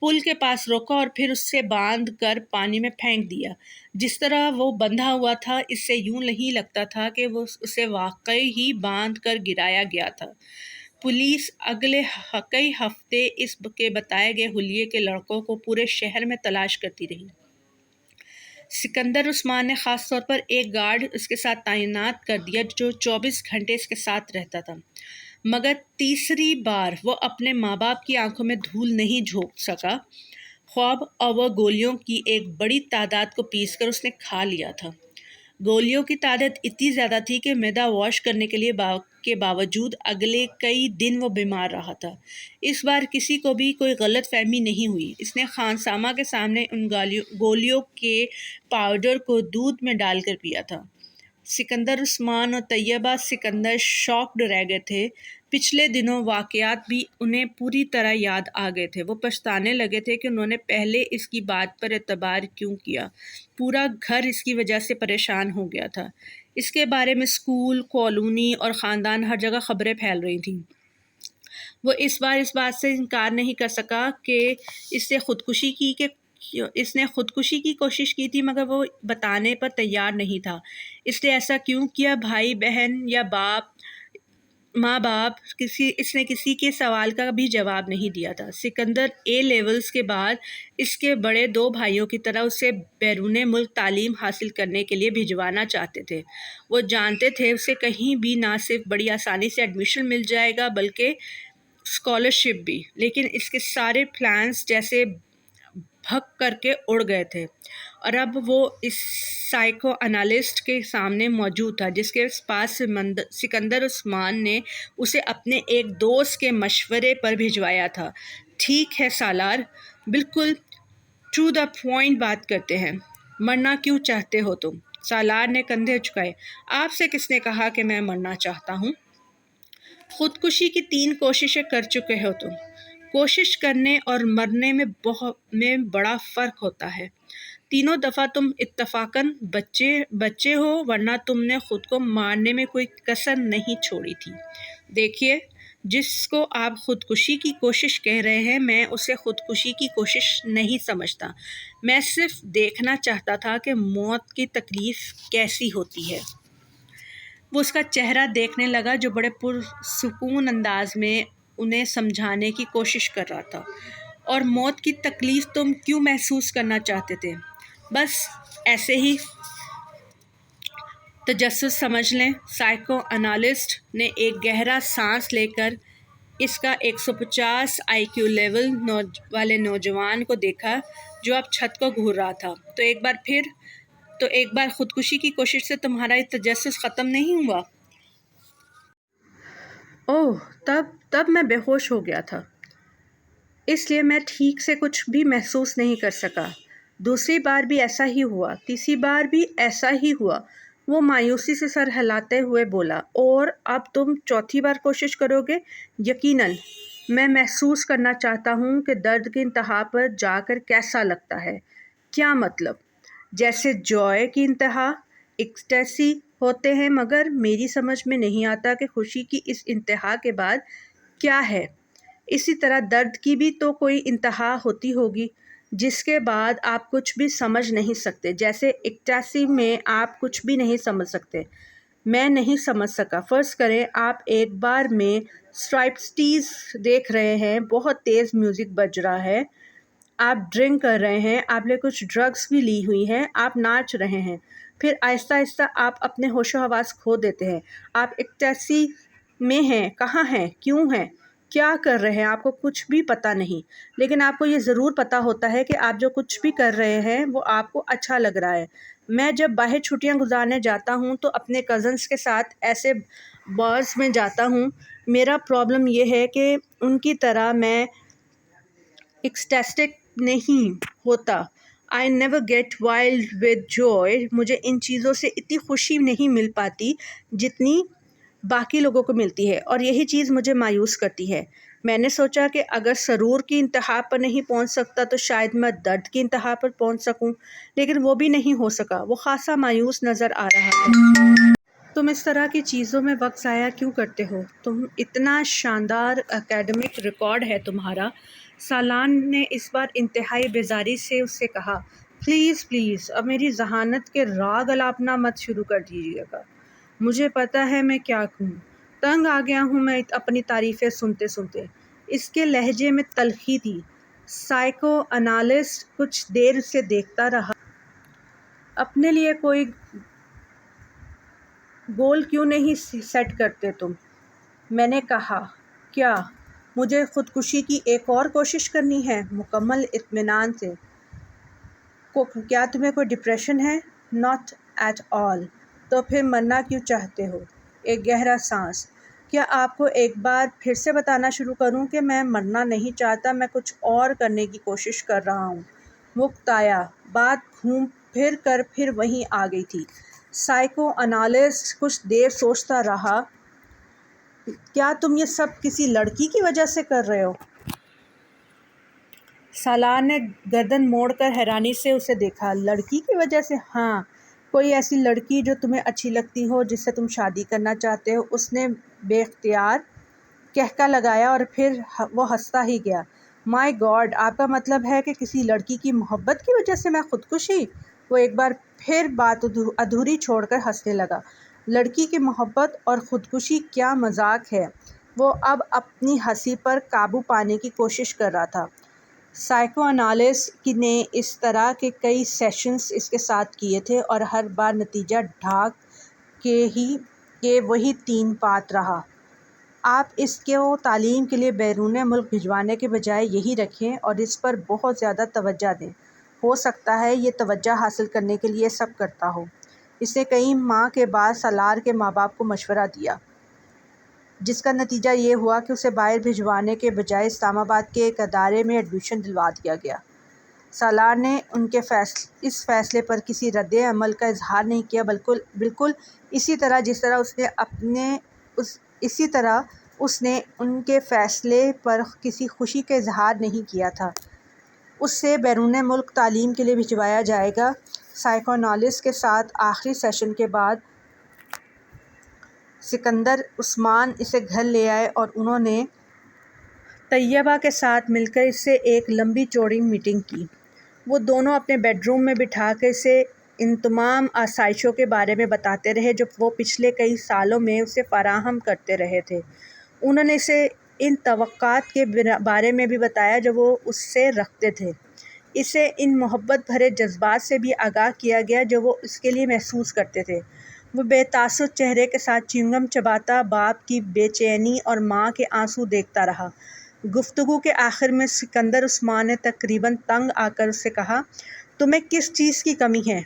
پل کے پاس روکا اور پھر اس سے باندھ کر پانی میں پھینک دیا۔ جس طرح وہ بندھا ہوا تھا، اس سے یوں نہیں لگتا تھا کہ وہ اسے واقعی ہی باندھ کر گرایا گیا تھا۔ پولیس اگلے کئی ہفتے اس کے بتائے گئے حلیے کے لڑکوں کو پورے شہر میں تلاش کرتی رہی۔ سکندر عثمان نے خاص طور پر ایک گارڈ اس کے ساتھ تعینات کر دیا جو 24 گھنٹے اس کے ساتھ رہتا تھا۔ مگر تیسری بار وہ اپنے ماں باپ کی آنکھوں میں دھول نہیں جھونک سکا۔ خواب اور وہ گولیوں کی ایک بڑی تعداد کو پیس کر اس نے کھا لیا تھا۔ گولیوں کی تعداد اتنی زیادہ تھی کہ معدہ واش کرنے کے باوجود اگلے کئی دن وہ بیمار رہا تھا۔ اس بار کسی کو بھی کوئی غلط فہمی نہیں ہوئی۔ اس نے خانسامہ کے سامنے ان گولیوں کے پاؤڈر کو دودھ میں ڈال کر پیا تھا۔ سکندر عثمان اور طیبہ سکندر شاکڈ رہ گئے تھے۔ پچھلے دنوں واقعات بھی انہیں پوری طرح یاد آ گئے تھے۔ وہ پچھتانے لگے تھے کہ انہوں نے پہلے اس کی بات پر اعتبار کیوں کیا۔ پورا گھر اس کی وجہ سے پریشان ہو گیا تھا۔ اس کے بارے میں اسکول، کالونی اور خاندان ہر جگہ خبریں پھیل رہی تھیں۔ وہ اس بار اس بات سے انکار نہیں کر سکا کہ اس نے خودکشی کی کوشش کی تھی، مگر وہ بتانے پر تیار نہیں تھا۔ اس نے ایسا کیوں کیا؟ بھائی بہن یا ماں باپ اس نے کسی کے سوال کا بھی جواب نہیں دیا تھا۔ سکندر اے لیولز کے بعد اس کے بڑے دو بھائیوں کی طرح اسے بیرون ملک تعلیم حاصل کرنے کے لیے بھجوانا چاہتے تھے۔ وہ جانتے تھے اسے کہیں بھی نہ صرف بڑی آسانی سے ایڈمیشن مل جائے گا بلکہ اسکالرشپ بھی، لیکن اس کے سارے پلانز جیسے بھگ کر کے اڑ گئے تھے، اور اب وہ اس سائیکو انالسٹ کے سامنے موجود تھا جس کے پاس سکندر عثمان نے اسے اپنے ایک دوست کے مشورے پر بھجوایا تھا۔ ٹھیک ہے سالار، بالکل ٹو دا پوائنٹ بات کرتے ہیں۔ مرنا کیوں چاہتے ہو تم؟ سالار نے کندھے جھکائے۔ آپ سے کس نے کہا کہ میں مرنا چاہتا ہوں؟ خودکشی کی 3 کوششیں کر چکے ہو تم۔ کوشش کرنے اور مرنے میں بڑا فرق ہوتا ہے۔ تینوں دفعہ تم اتفاقاً بچے ہو، ورنہ تم نے خود کو مارنے میں کوئی کسر نہیں چھوڑی تھی۔ دیکھیے، جس کو آپ خودکشی کی کوشش کہہ رہے ہیں، میں اسے خودکشی کی کوشش نہیں سمجھتا۔ میں صرف دیکھنا چاہتا تھا کہ موت کی تکلیف کیسی ہوتی ہے۔ وہ اس کا چہرہ دیکھنے لگا جو بڑے پرسکون انداز میں انہیں سمجھانے کی کوشش کر رہا تھا۔ اور موت کی تکلیف تم کیوں محسوس کرنا چاہتے تھے؟ بس ایسے ہی، تجسس سمجھ لیں۔ سائیکو انالسٹ نے ایک گہرا سانس لے کر اس کا 150 IQ لیول والے نوجوان کو دیکھا جو اب چھت کو گھور رہا تھا۔ تو ایک بار خودکشی کی کوشش سے تمہارا تجسس ختم نہیں ہوا؟ اوہ، تب میں بے ہوش ہو گیا تھا، اس لیے میں ٹھیک سے کچھ بھی محسوس نہیں کر سکا۔ دوسری بار بھی ایسا ہی ہوا، تیسری بار بھی ایسا ہی ہوا۔ وہ مایوسی سے سر ہلاتے ہوئے بولا۔ اور اب تم چوتھی بار کوشش کرو گے؟ یقیناً، میں محسوس کرنا چاہتا ہوں کہ درد کی انتہا پر جا کر کیسا لگتا ہے۔ کیا مطلب؟ جیسے جوائے کی انتہا، ایکسٹیسی ہوتے ہیں، مگر میری سمجھ میں نہیں آتا کہ خوشی کی اس انتہا کے بعد کیا ہے۔ اسی طرح درد کی بھی تو کوئی انتہا ہوتی ہوگی جس کے بعد آپ کچھ بھی سمجھ نہیں سکتے، جیسے ایکسٹیسی میں آپ کچھ بھی نہیں سمجھ سکتے۔ میں نہیں سمجھ سکا۔ فرض کریں آپ ایک بار میں اسٹرپٹیز دیکھ رہے ہیں، بہت تیز میوزک بج رہا ہے، آپ ڈرنک کر رہے ہیں، آپ نے کچھ ڈرگس بھی لی ہوئی ہیں، آپ ناچ رہے ہیں، پھر آہستہ آہستہ آپ اپنے ہوش و حواس کھو دیتے ہیں۔ آپ ایکسٹیسی میں ہیں، کہاں ہیں، کیوں ہیں، کیا کر رہے ہیں، آپ کو کچھ بھی پتہ نہیں، لیکن آپ کو یہ ضرور پتہ ہوتا ہے کہ آپ جو کچھ بھی کر رہے ہیں وہ آپ کو اچھا لگ رہا ہے۔ میں جب باہر چھٹیاں گزارنے جاتا ہوں تو اپنے کزنس کے ساتھ ایسے بارز میں جاتا ہوں۔ میرا پرابلم یہ ہے کہ ان کی طرح میں ایکسٹیسٹک نہیں ہوتا۔ I never get wild with joy۔ مجھے ان چیزوں سے اتنی خوشی نہیں مل پاتی جتنی باقی لوگوں کو ملتی ہے، اور یہی چیز مجھے مایوس کرتی ہے۔ میں نے سوچا کہ اگر سرور کی انتہا پر نہیں پہنچ سکتا تو شاید میں درد کی انتہا پر پہنچ سکوں، لیکن وہ بھی نہیں ہو سکا۔ وہ خاصا مایوس نظر آ رہا تھا۔ تم اس طرح کی چیزوں میں وقت ضائع کیوں کرتے ہو؟ تم اتنا شاندار اکیڈمک ریکارڈ ہے تمہارا۔ سالان نے اس بار انتہائی بیزاری سے اس سے کہا۔ پلیز، اب میری ذہانت کے راگ الاپنا مت شروع کر دیجیے گا۔ مجھے پتہ ہے میں کیا کہوں۔ تنگ آ گیا ہوں میں اپنی تعریفیں سنتے سنتے۔ اس کے لہجے میں تلخی تھی۔ سائیکو انالسٹ کچھ دیر اسے دیکھتا رہا۔ اپنے لیے کوئی گول کیوں نہیں سیٹ کرتے تم؟ میں نے کہا، کیا مجھے خودکشی کی ایک اور کوشش کرنی ہے؟ مکمل اطمینان سے۔ کیا تمہیں کوئی ڈپریشن ہے؟ Not at all. تو پھر مرنا کیوں چاہتے ہو؟ ایک گہرا سانس۔ کیا آپ کو ایک بار پھر سے بتانا شروع کروں کہ میں مرنا نہیں چاہتا، میں کچھ اور کرنے کی کوشش کر رہا ہوں۔ مکتایا بات گھوم پھر کر پھر وہیں آ گئی تھی۔ سائیکو انالسٹ کچھ دیر سوچتا رہا۔ کیا تم یہ سب کسی لڑکی کی وجہ سے کر رہے ہو؟ سالار نے گردن موڑ کر حیرانی سے اسے دیکھا۔ لڑکی کی وجہ سے؟ ہاں، کوئی ایسی لڑکی جو تمہیں اچھی لگتی ہو، جس سے تم شادی کرنا چاہتے ہو۔ اس نے بے اختیار کہکا لگایا اور پھر وہ ہنستا ہی گیا۔ مائی گاڈ، آپ کا مطلب ہے کہ کسی لڑکی کی محبت کی وجہ سے میں خودکشی؟ وہ ایک بار پھر بات ادھوری چھوڑ کر ہنسنے لگا۔ لڑکی کی محبت اور خودکشی کیا مذاق ہے؟ وہ اب اپنی ہنسی پر قابو پانے کی کوشش کر رہا تھا۔ سائیکو انالسٹ نے اس طرح کے کئی سیشنز اس کے ساتھ کیے تھے اور ہر بار نتیجہ ڈھاک کے وہی 3 بات رہا۔ آپ اس کو تعلیم کے لیے بیرون ملک بھجوانے کے بجائے یہی رکھیں اور اس پر بہت زیادہ توجہ دیں۔ ہو سکتا ہے یہ توجہ حاصل کرنے کے لیے سب کرتا ہو۔ اس نے کئی ماہ کے بعد سالار کے ماں باپ کو مشورہ دیا، جس کا نتیجہ یہ ہوا کہ اسے باہر بھجوانے کے بجائے اسلام آباد کے ایک ادارے میں ایڈمیشن دلوا دیا گیا۔ سالار نے ان کے اس فیصلے پر کسی رد عمل کا اظہار نہیں کیا، بالکل اسی طرح جس طرح اس نے ان کے فیصلے پر کسی خوشی کا اظہار نہیں کیا تھا۔ اسے بیرون ملک تعلیم کے لیے بھجوایا جائے گا۔ سائیکو انالسٹ کے ساتھ آخری سیشن کے بعد سکندر عثمان اسے گھر لے آئے اور انہوں نے طیبہ کے ساتھ مل کر اس سے ایک لمبی چوڑی میٹنگ کی۔ وہ دونوں اپنے بیڈ روم میں بٹھا کر اسے ان تمام آسائشوں کے بارے میں بتاتے رہے جو وہ پچھلے کئی سالوں میں اسے فراہم کرتے رہے تھے۔ انہوں نے اسے ان توقعات کے بارے میں بھی بتایا جو وہ اس سے رکھتے تھے۔ اسے ان محبت بھرے جذبات سے بھی آگاہ کیا گیا جو وہ اس کے لیے محسوس کرتے تھے۔ وہ بے تاثر چہرے کے ساتھ چیونگم چباتا باپ کی بے چینی اور ماں کے آنسو دیکھتا رہا۔ گفتگو کے آخر میں سکندر عثمان نے تقریباً تنگ آ کر اس سے کہا، تمہیں کس چیز کی کمی ہے؟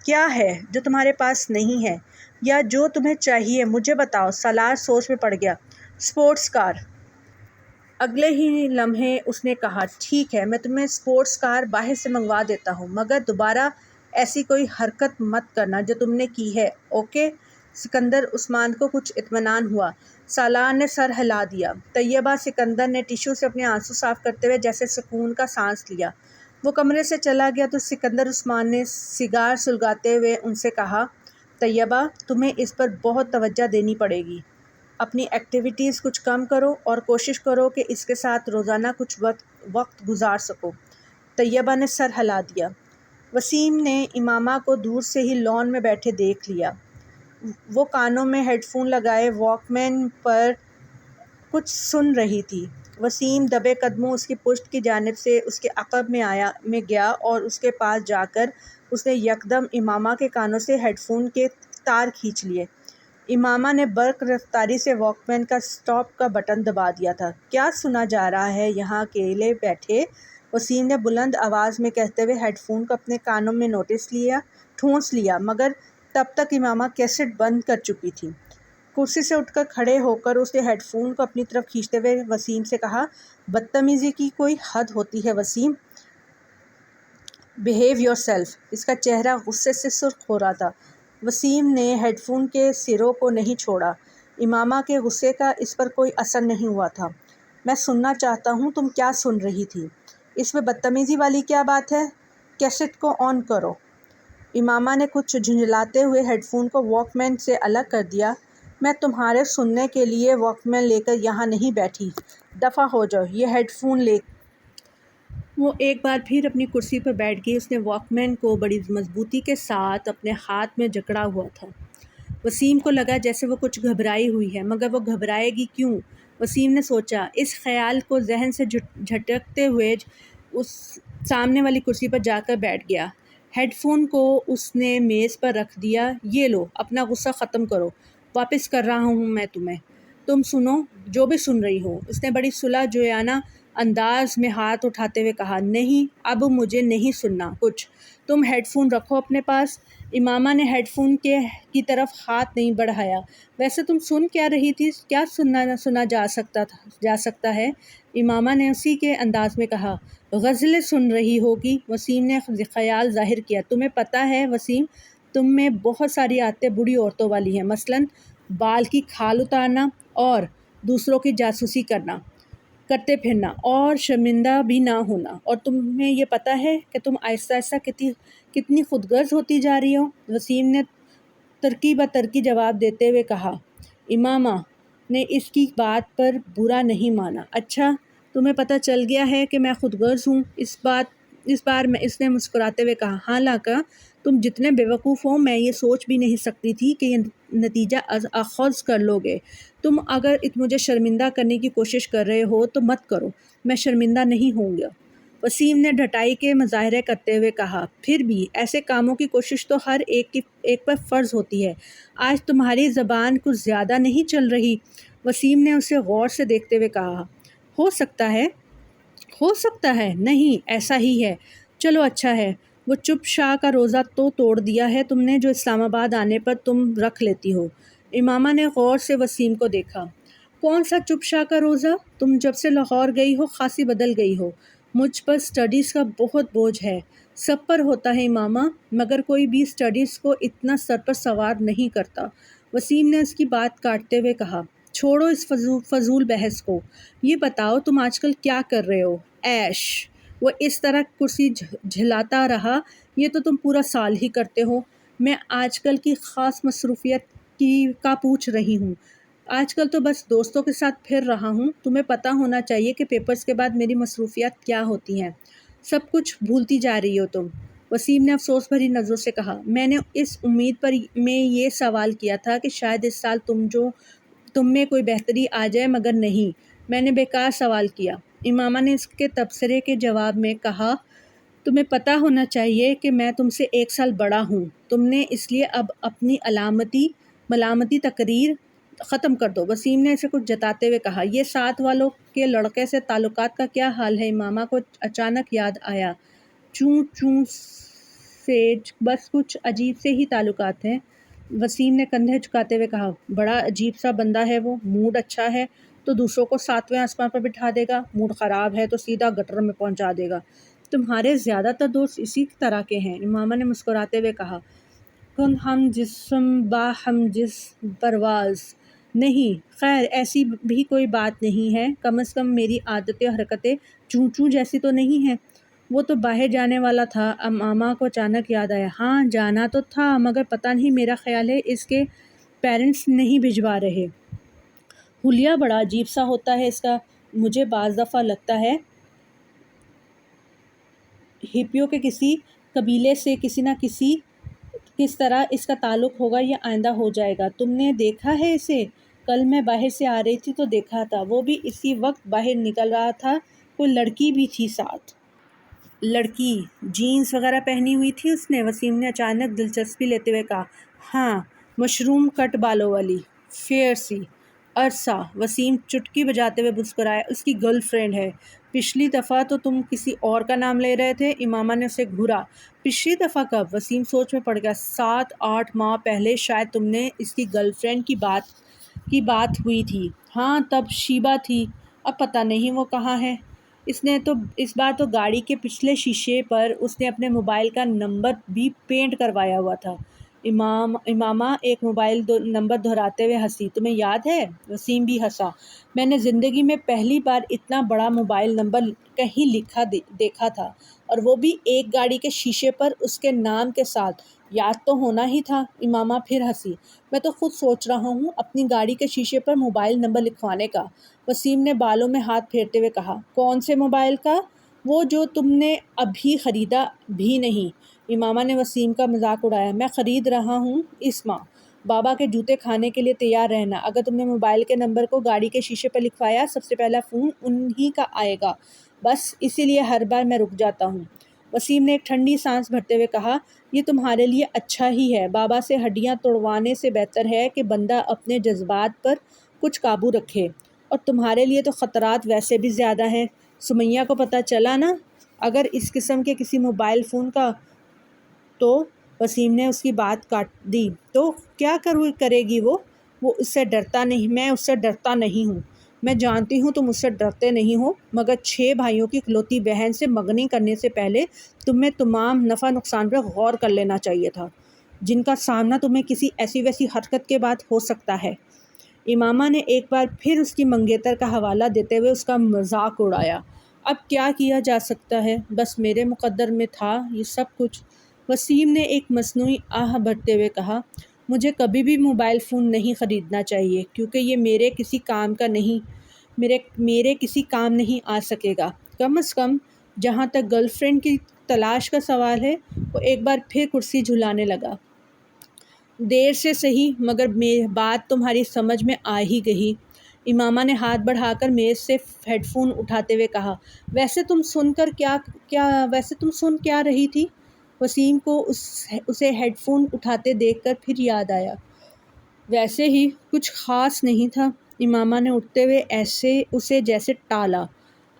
کیا ہے جو تمہارے پاس نہیں ہے یا جو تمہیں چاہیے؟ مجھے بتاؤ۔ سالار سوچ میں پڑ گیا۔ Sports car. اگلے ہی لمحے اس نے کہا، ٹھیک ہے، میں تمہیں اسپورٹس کار باہر سے منگوا دیتا ہوں، مگر دوبارہ ایسی کوئی حرکت مت کرنا جو تم نے کی ہے، اوکے؟ سکندر عثمان کو کچھ اطمینان ہوا۔ سالار نے سر ہلا دیا۔ طیبہ، سکندر نے ٹشو سے اپنے آنسو صاف کرتے ہوئے جیسے سکون کا سانس لیا۔ وہ کمرے سے چلا گیا تو سکندر عثمان نے سگار سلگاتے ہوئے ان سے کہا، طیبہ، تمہیں اس پر بہت توجہ دینی پڑے گی۔ اپنی ایکٹیویٹیز کچھ کم کرو اور کوشش کرو کہ اس کے ساتھ روزانہ کچھ وقت گزار سکو۔ طیبہ نے سر ہلا دیا۔ وسیم نے امامہ کو دور سے ہی لان میں بیٹھے دیکھ لیا۔ وہ کانوں میں ہیڈ فون لگائے واک مین پر کچھ سن رہی تھی۔ وسیم دبے قدموں اس کی پشت کی جانب سے اس کے عقب میں گیا اور اس کے پاس جا کر اس نے یکدم امامہ کے کانوں سے ہیڈ فون کے تار کھینچ لیے۔ امامہ نے برق رفتاری سے واک مین کا اسٹاپ کا بٹن دبا دیا تھا۔ کیا سنا جا رہا ہے یہاں اکیلے بیٹھے؟ وسیم نے بلند آواز میں کہتے ہوئے ہیڈ فون کو اپنے کانوں میں ٹھونس لیا، مگر تب تک امامہ کیسٹ بند کر چکی تھی۔ کرسی سے اٹھ کر کھڑے ہو کر اس نے ہیڈ فون کو اپنی طرف کھینچتے ہوئے وسیم سے کہا، بدتمیزی کی کوئی حد ہوتی ہے وسیم، بہیو یور سیلف۔ اس کا چہرہ غصے سے سرخ ہو رہا تھا۔ وسیم نے ہیڈ فون کے سروں کو نہیں چھوڑا۔ امامہ کے غصے کا اس پر کوئی اثر نہیں ہوا تھا۔ میں سننا چاہتا ہوں تم کیا سن رہی تھی؟ اس میں بدتمیزی والی کیا بات ہے؟ کیسٹ کو آن کرو۔ امامہ نے کچھ جھنجھلاتے ہوئے ہیڈ فون کو واک مین سے الگ کر دیا۔ میں تمہارے سننے کے لیے واک مین لے کر یہاں نہیں بیٹھی، دفعہ ہو جاؤ۔ یہ ہیڈ فون لے۔ وہ ایک بار پھر اپنی کرسی پر بیٹھ گئی۔ اس نے واک مین کو بڑی مضبوطی کے ساتھ اپنے ہاتھ میں جکڑا ہوا تھا۔ وسیم کو لگا جیسے وہ کچھ گھبرائی ہوئی ہے، مگر وہ گھبرائے گی کیوں؟ وسیم نے سوچا۔ اس خیال کو ذہن سے جھٹکتے ہوئے اس سامنے والی کرسی پر جا کر بیٹھ گیا۔ ہیڈ فون کو اس نے میز پر رکھ دیا۔ یہ لو، اپنا غصہ ختم کرو، واپس کر رہا ہوں میں تمہیں۔ تم سنو جو بھی سن رہی ہو، اس نے بڑی صلح جویانہ انداز میں ہاتھ اٹھاتے ہوئے کہا۔ نہیں، اب مجھے نہیں سننا کچھ، تم ہیڈ فون رکھو اپنے پاس۔ امامہ نے ہیڈ فون کی طرف ہاتھ نہیں بڑھایا۔ ویسے تم سن کیا رہی تھی؟ کیا سنا جا سکتا ہے؟ امامہ نے اسی کے انداز میں کہا۔ غزلیں سن رہی ہوگی، وسیم نے خیال ظاہر کیا۔ تمہیں پتہ ہے وسیم، تم میں بہت ساری عادتیں بوڑھی عورتوں والی ہیں، مثلاً بال کی کھال اتارنا اور دوسروں کی جاسوسی کرتے پھرنا اور شرمندہ بھی نہ ہونا، اور تمہیں یہ پتہ ہے کہ تم آہستہ آہستہ کتنی خود غرض ہوتی جا رہی ہو۔ وسیم نے ترکی بترکی جواب دیتے ہوئے کہا۔ امامہ نے اس کی بات پر برا نہیں مانا۔ اچھا، تمہیں پتہ چل گیا ہے کہ میں خود غرض ہوں؟ اس بار میں اس نے مسکراتے ہوئے کہا۔ ہاں لاکا، تم جتنے بیوقوف ہو میں یہ سوچ بھی نہیں سکتی تھی کہ یہ نتیجہ اخذ کر لو گے۔ تم اگر مجھے شرمندہ کرنے کی کوشش کر رہے ہو تو مت کرو، میں شرمندہ نہیں ہوں گا۔ وسیم نے ڈھٹائی کے مظاہرے کرتے ہوئے کہا۔ پھر بھی ایسے کاموں کی کوشش تو ہر ایک پر فرض ہوتی ہے۔ آج تمہاری زبان کچھ زیادہ نہیں چل رہی؟ وسیم نے اسے غور سے دیکھتے ہوئے کہا۔ ہو سکتا ہے، نہیں ایسا ہی ہے۔ چلو اچھا ہے، وہ چپ شاہ کا روزہ تو توڑ دیا ہے تم نے جو اسلام آباد آنے پر تم رکھ لیتی ہو۔ امامہ نے غور سے وسیم کو دیکھا۔ کون سا چپ شاہ کا روزہ؟ تم جب سے لاہور گئی ہو خاصی بدل گئی ہو۔ مجھ پر سٹڈیز کا بہت بوجھ ہے۔ سب پر ہوتا ہے امامہ، مگر کوئی بھی سٹڈیز کو اتنا سر پر سوار نہیں کرتا۔ وسیم نے اس کی بات کاٹتے ہوئے کہا۔ چھوڑو اس فضول بحث کو، یہ بتاؤ تم آج کل کیا کر رہے ہو؟ عیش۔ وہ اس طرح کرسی جھلاتا رہا۔ یہ تو تم پورا سال ہی کرتے ہو۔ میں آج کل کی خاص مصروفیت کا پوچھ رہی ہوں۔ آج کل تو بس دوستوں کے ساتھ پھر رہا ہوں۔ تمہیں پتہ ہونا چاہیے کہ پیپرز کے بعد میری مصروفیات کیا ہوتی ہیں۔ سب کچھ بھولتی جا رہی ہو تم۔ وسیم نے افسوس بھری نظروں سے کہا۔ میں نے اس امید میں یہ سوال کیا تھا کہ شاید اس سال تم میں کوئی بہتری آ جائے، مگر نہیں، میں نے بیکار سوال کیا۔ امامہ نے اس کے تبصرے کے جواب میں کہا۔ تمہیں پتہ ہونا چاہیے کہ میں تم سے 1 سال بڑا ہوں۔ تم نے اس لیے اب اپنی ملامتی تقریر ختم کر دو۔ وسیم نے اسے کچھ جتاتے ہوئے کہا۔ یہ ساتھ والوں کے لڑکے سے تعلقات کا کیا حال ہے؟ امامہ کو اچانک یاد آیا۔ چوں سے بس کچھ عجیب سے ہی تعلقات ہیں۔ وسیم نے کندھے جھکاتے ہوئے کہا۔ بڑا عجیب سا بندہ ہے وہ، موڈ اچھا ہے تو دوسروں کو 7ویں آسمان پر بٹھا دے گا، موڈ خراب ہے تو سیدھا گٹر میں پہنچا دے گا۔ تمہارے زیادہ تر دوست اسی طرح کے ہیں، امامہ نے مسکراتے ہوئے کہا۔ کن ہم جسم با ہم جسم پرواز نہیں، خیر ایسی بھی کوئی بات نہیں ہے، کم از کم میری عادتیں حرکتیں چوں جیسی تو نہیں ہیں۔ وہ تو باہر جانے والا تھا۔ امامہ کو اچانک یاد آیا۔ ہاں جانا تو تھا، مگر پتہ نہیں، میرا خیال ہے اس کے پیرنٹس نہیں بھجوا رہے۔ حلیہ بڑا عجیب سا ہوتا ہے اس کا، مجھے بعض دفعہ لگتا ہے ہپیوں کے کسی قبیلے سے کس طرح اس کا تعلق ہوگا یا آئندہ ہو جائے گا۔ تم نے دیکھا ہے اسے؟ کل میں باہر سے آ رہی تھی تو دیکھا تھا، وہ بھی اسی وقت باہر نکل رہا تھا، کوئی لڑکی بھی تھی ساتھ۔ لڑکی؟ جینز وغیرہ پہنی ہوئی تھی اس نے؟ وسیم نے اچانک دلچسپی لیتے ہوئے کہا۔ ہاں، مشروم کٹ بالوں والی، فیئر سی۔ عرصہ؟ وسیم چٹکی بجاتے ہوئے مسکرایا۔ اس کی گرل فرینڈ ہے۔ پچھلی دفعہ تو تم کسی اور کا نام لے رہے تھے۔ امامہ نے اسے گھورا۔ پچھلی دفعہ کب؟ وسیم سوچ میں پڑ گیا۔ 7-8 ماہ پہلے شاید تم نے اس کی گرل فرینڈ کی بات ہوئی تھی۔ ہاں تب شیبہ تھی، اب پتہ نہیں وہ کہاں ہے۔ اس بار تو گاڑی کے پچھلے شیشے پر اس نے اپنے موبائل کا نمبر بھی پینٹ کروایا ہوا تھا۔ امامہ ایک موبائل نمبر دہراتے ہوئے ہنسی۔ تمہیں یاد ہے؟ وسیم بھی ہنسا۔ میں نے زندگی میں پہلی بار اتنا بڑا موبائل نمبر کہیں لکھا دیکھا تھا، اور وہ بھی ایک گاڑی کے شیشے پر اس کے نام کے ساتھ۔ یاد تو ہونا ہی تھا۔ امامہ پھر ہنسی۔ میں تو خود سوچ رہا ہوں اپنی گاڑی کے شیشے پر موبائل نمبر لکھوانے کا۔ وسیم نے بالوں میں ہاتھ پھیرتے ہوئے کہا۔ کون سے موبائل کا؟ وہ جو تم نے ابھی خریدا بھی نہیں۔ امامہ نے وسیم کا مذاق اڑایا۔ میں خرید رہا ہوں اس ماہ۔ بابا کے جوتے کھانے کے لیے تیار رہنا۔ اگر تم نے موبائل کے نمبر کو گاڑی کے شیشے پر لکھوایا، سب سے پہلا فون انہی کا آئے گا۔ بس اسی لیے ہر بار میں رک جاتا ہوں۔ وسیم نے ایک ٹھنڈی سانس بھرتے ہوئے کہا۔ یہ تمہارے لیے اچھا ہی ہے۔ بابا سے ہڈیاں توڑوانے سے بہتر ہے کہ بندہ اپنے جذبات پر کچھ قابو رکھے، اور تمہارے لیے تو خطرات ویسے بھی زیادہ ہیں۔ سمیہ کو پتہ چلا نا اگر اس قسم کے کسی موبائل فون کا، تو وسیم نے اس کی بات کاٹ دی۔ تو کیا کرے گی وہ اس سے ڈرتا نہیں، میں اس سے ڈرتا نہیں ہوں۔ میں جانتی ہوں تم اس سے ڈرتے نہیں ہو، مگر 6 بھائیوں کی اکلوتی بہن سے منگنی کرنے سے پہلے تمہیں تمام نفع نقصان پر غور کر لینا چاہیے تھا، جن کا سامنا تمہیں کسی ایسی ویسی حرکت کے بعد ہو سکتا ہے۔ امامہ نے ایک بار پھر اس کی منگیتر کا حوالہ دیتے ہوئے اس کا مذاق اڑایا۔ اب کیا کیا جا سکتا ہے، بس میرے مقدر میں تھا یہ سب کچھ۔ وسیم نے ایک مصنوعی آہ بھرتے ہوئے کہا، مجھے کبھی بھی موبائل فون نہیں خریدنا چاہیے، کیونکہ یہ میرے کسی کام نہیں آ سکے گا۔ کم از کم جہاں تک گرل فرینڈ کی تلاش کا سوال ہے۔ وہ ایک بار پھر کرسی جھلانے لگا۔ دیر سے صحیح، مگر بات تمہاری سمجھ میں آ ہی گئی۔ امامہ نے ہاتھ بڑھا کر میز سے ہیڈ فون اٹھاتے ہوئے کہا، ویسے تم سن کیا رہی تھی؟ وسیم کو اسے ہیڈ فون اٹھاتے دیکھ کر پھر یاد آیا۔ ویسے ہی کچھ خاص نہیں تھا۔ امامہ نے اٹھتے ہوئے اسے جیسے ٹالا۔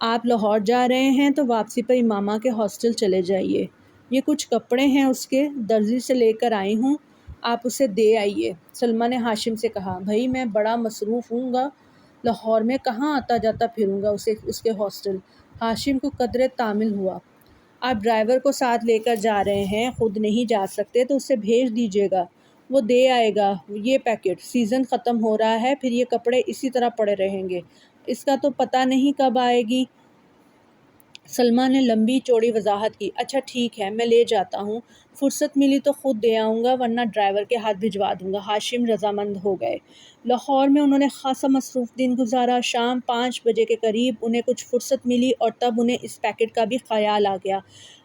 آپ لاہور جا رہے ہیں تو واپسی پر امامہ کے ہاسٹل چلے جائیے۔ یہ کچھ کپڑے ہیں اس کے، درزی سے لے کر آئی ہوں، آپ اسے دے آئیے۔ سلمیٰ نے ہاشم سے کہا، بھائی میں بڑا مصروف ہوں گا، لاہور میں کہاں آتا جاتا پھروں گا اس کے ہاسٹل۔ ہاشم کو قدرے تامل ہوا۔ آپ ڈرائیور کو ساتھ لے کر جا رہے ہیں، خود نہیں جا سکتے تو اسے بھیج دیجیے گا، وہ دے آئے گا۔ یہ پیکٹ سیزن ختم ہو رہا ہے، پھر یہ کپڑے اسی طرح پڑے رہیں گے، اس کا تو پتہ نہیں کب آئے گی۔ سلمیٰ نے لمبی چوڑی وضاحت کی۔ اچھا ٹھیک ہے، میں لے جاتا ہوں، فرصت ملی تو خود دے آؤں گا، ورنہ ڈرائیور کے ہاتھ بھجوا دوں گا۔ ہاشم رضامند ہو گئے۔ لاہور میں انہوں نے خاصا مصروف دن گزارا۔ شام 5 بجے کے قریب انہیں کچھ فرصت ملی اور تب انہیں اس پیکٹ کا بھی خیال آ گیا۔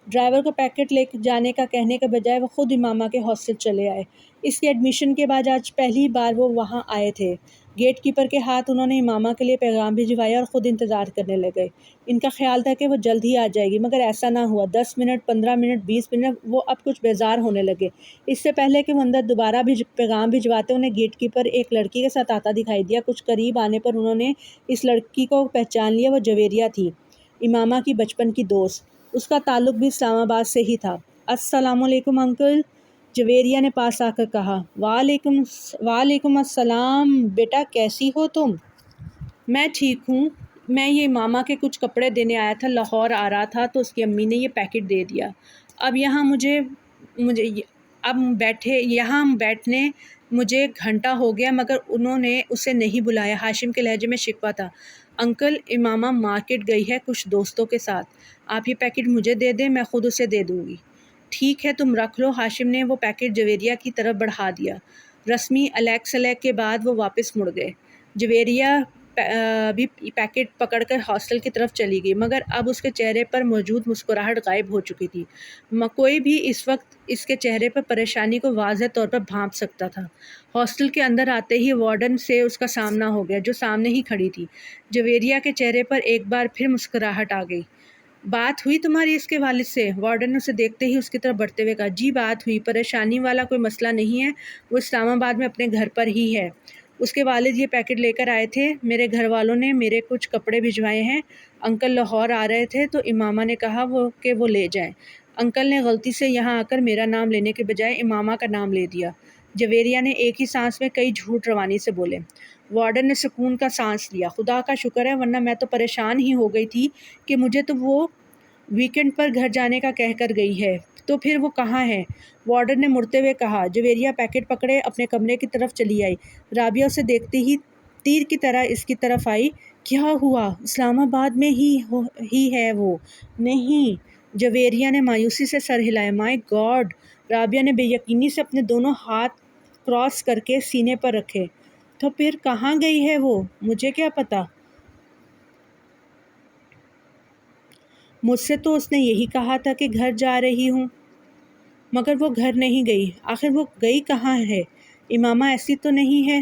ڈرائیور کو پیکٹ لے جانے کا کہنے کے بجائے وہ خود امامہ کے ہاسٹل چلے آئے۔ اس کے ایڈمیشن کے بعد آج پہلی بار وہ وہاں آئے تھے۔ گیٹ کیپر کے ہاتھ انہوں نے امامہ کے لیے پیغام بھجوایا اور خود انتظار کرنے لگے۔ ان کا خیال تھا کہ وہ جلد ہی آ جائے گی، مگر ایسا نہ ہوا۔ 10 منٹ، 15 منٹ، 20 منٹ، وہ اب کچھ بیزار ہونے لگے۔ اس سے پہلے کہ وہ اندر دوبارہ پیغام بھجواتے، انہیں گیٹ کیپر ایک لڑکی کے ساتھ آتا دکھائی دیا۔ کچھ قریب آنے پر انہوں نے اس لڑکی کو پہچان لیا۔ وہ جویریہ تھی، امامہ کی بچپن کی دوست۔ اس کا تعلق بھی اسلام آباد سے ہی تھا۔ السلام علیکم انکل، جویریہ نے پاس آ کر کہا۔ وعلیکم السلام بیٹا، کیسی ہو تم؟ میں ٹھیک ہوں، میں یہ امامہ کے کچھ کپڑے دینے آیا تھا، لاہور آ رہا تھا تو اس کی امی نے یہ پیکٹ دے دیا۔ اب یہاں بیٹھنے مجھے گھنٹہ ہو گیا، مگر انہوں نے اسے نہیں بلایا۔ ہاشم کے لہجے میں شکوہ تھا۔ انکل، امامہ مارکیٹ گئی ہے کچھ دوستوں کے ساتھ، آپ یہ پیکٹ مجھے دے دیں، میں خود اسے دے دوں گی۔ ٹھیک ہے، تم رکھ لو۔ ہاشم نے وہ پیکٹ جویریہ کی طرف بڑھا دیا۔ رسمی علیک سلیک کے بعد وہ واپس مڑ گئے۔ جویریہ بھی پیکٹ پکڑ کر ہاسٹل کی طرف چلی گئی، مگر اب اس کے چہرے پر موجود مسکراہٹ غائب ہو چکی تھی۔ کوئی بھی اس وقت اس کے چہرے پر پریشانی کو واضح طور پر بھانپ سکتا تھا۔ ہاسٹل کے اندر آتے ہی وارڈن سے اس کا سامنا ہو گیا، جو سامنے ہی کھڑی تھی۔ جویریہ کے چہرے پر ایک بار پھر مسکراہٹ آ گئی۔ بات ہوئی تمہاری اس کے والد سے؟ وارڈن نے اسے دیکھتے ہی اس کی طرف بڑھتے ہوئے کہا۔ جی بات ہوئی، پریشانی والا کوئی مسئلہ نہیں ہے، وہ اسلام آباد میں اپنے گھر پر ہی ہے۔ اس کے والد یہ پیکٹ لے کر آئے تھے، میرے گھر والوں نے میرے کچھ کپڑے بھجوائے ہیں، انکل لاہور آ رہے تھے تو امامہ نے کہا کہ وہ لے جائیں۔ انکل نے غلطی سے یہاں آ کر میرا نام لینے کے بجائے امامہ کا نام لے دیا۔ جویریہ نے ایک ہی سانس میں کئی جھوٹ روانی سے بولے۔ وارڈن نے سکون کا سانس لیا۔ خدا کا شکر ہے، ورنہ میں تو پریشان ہی ہو گئی تھی کہ مجھے تو وہ ویکنڈ پر گھر جانے کا کہہ کر گئی ہے، تو پھر وہ کہاں ہے؟ وارڈن نے مڑتے ہوئے کہا۔ جویریہ پیکٹ پکڑے اپنے کمرے کی طرف چلی آئی۔ رابعہ اسے دیکھتے ہی تیر کی طرح اس کی طرف آئی۔ کیا ہوا؟ اسلام آباد میں ہی ہے وہ؟ نہیں، جویریہ نے مایوسی سے سر ہلایا۔ مائی گاڈ! رابعہ نے بے یقینی سے اپنے دونوں ہاتھ کراس کر کے سینے پر رکھے۔ تو پھر کہاں گئی ہے وہ؟ مجھے کیا پتا؟ مجھ سے تو اس نے یہی کہا تھا کہ گھر جا رہی ہوں، مگر وہ گھر نہیں گئی۔ آخر وہ گئی کہاں ہے؟ امامہ ایسی تو نہیں ہے؟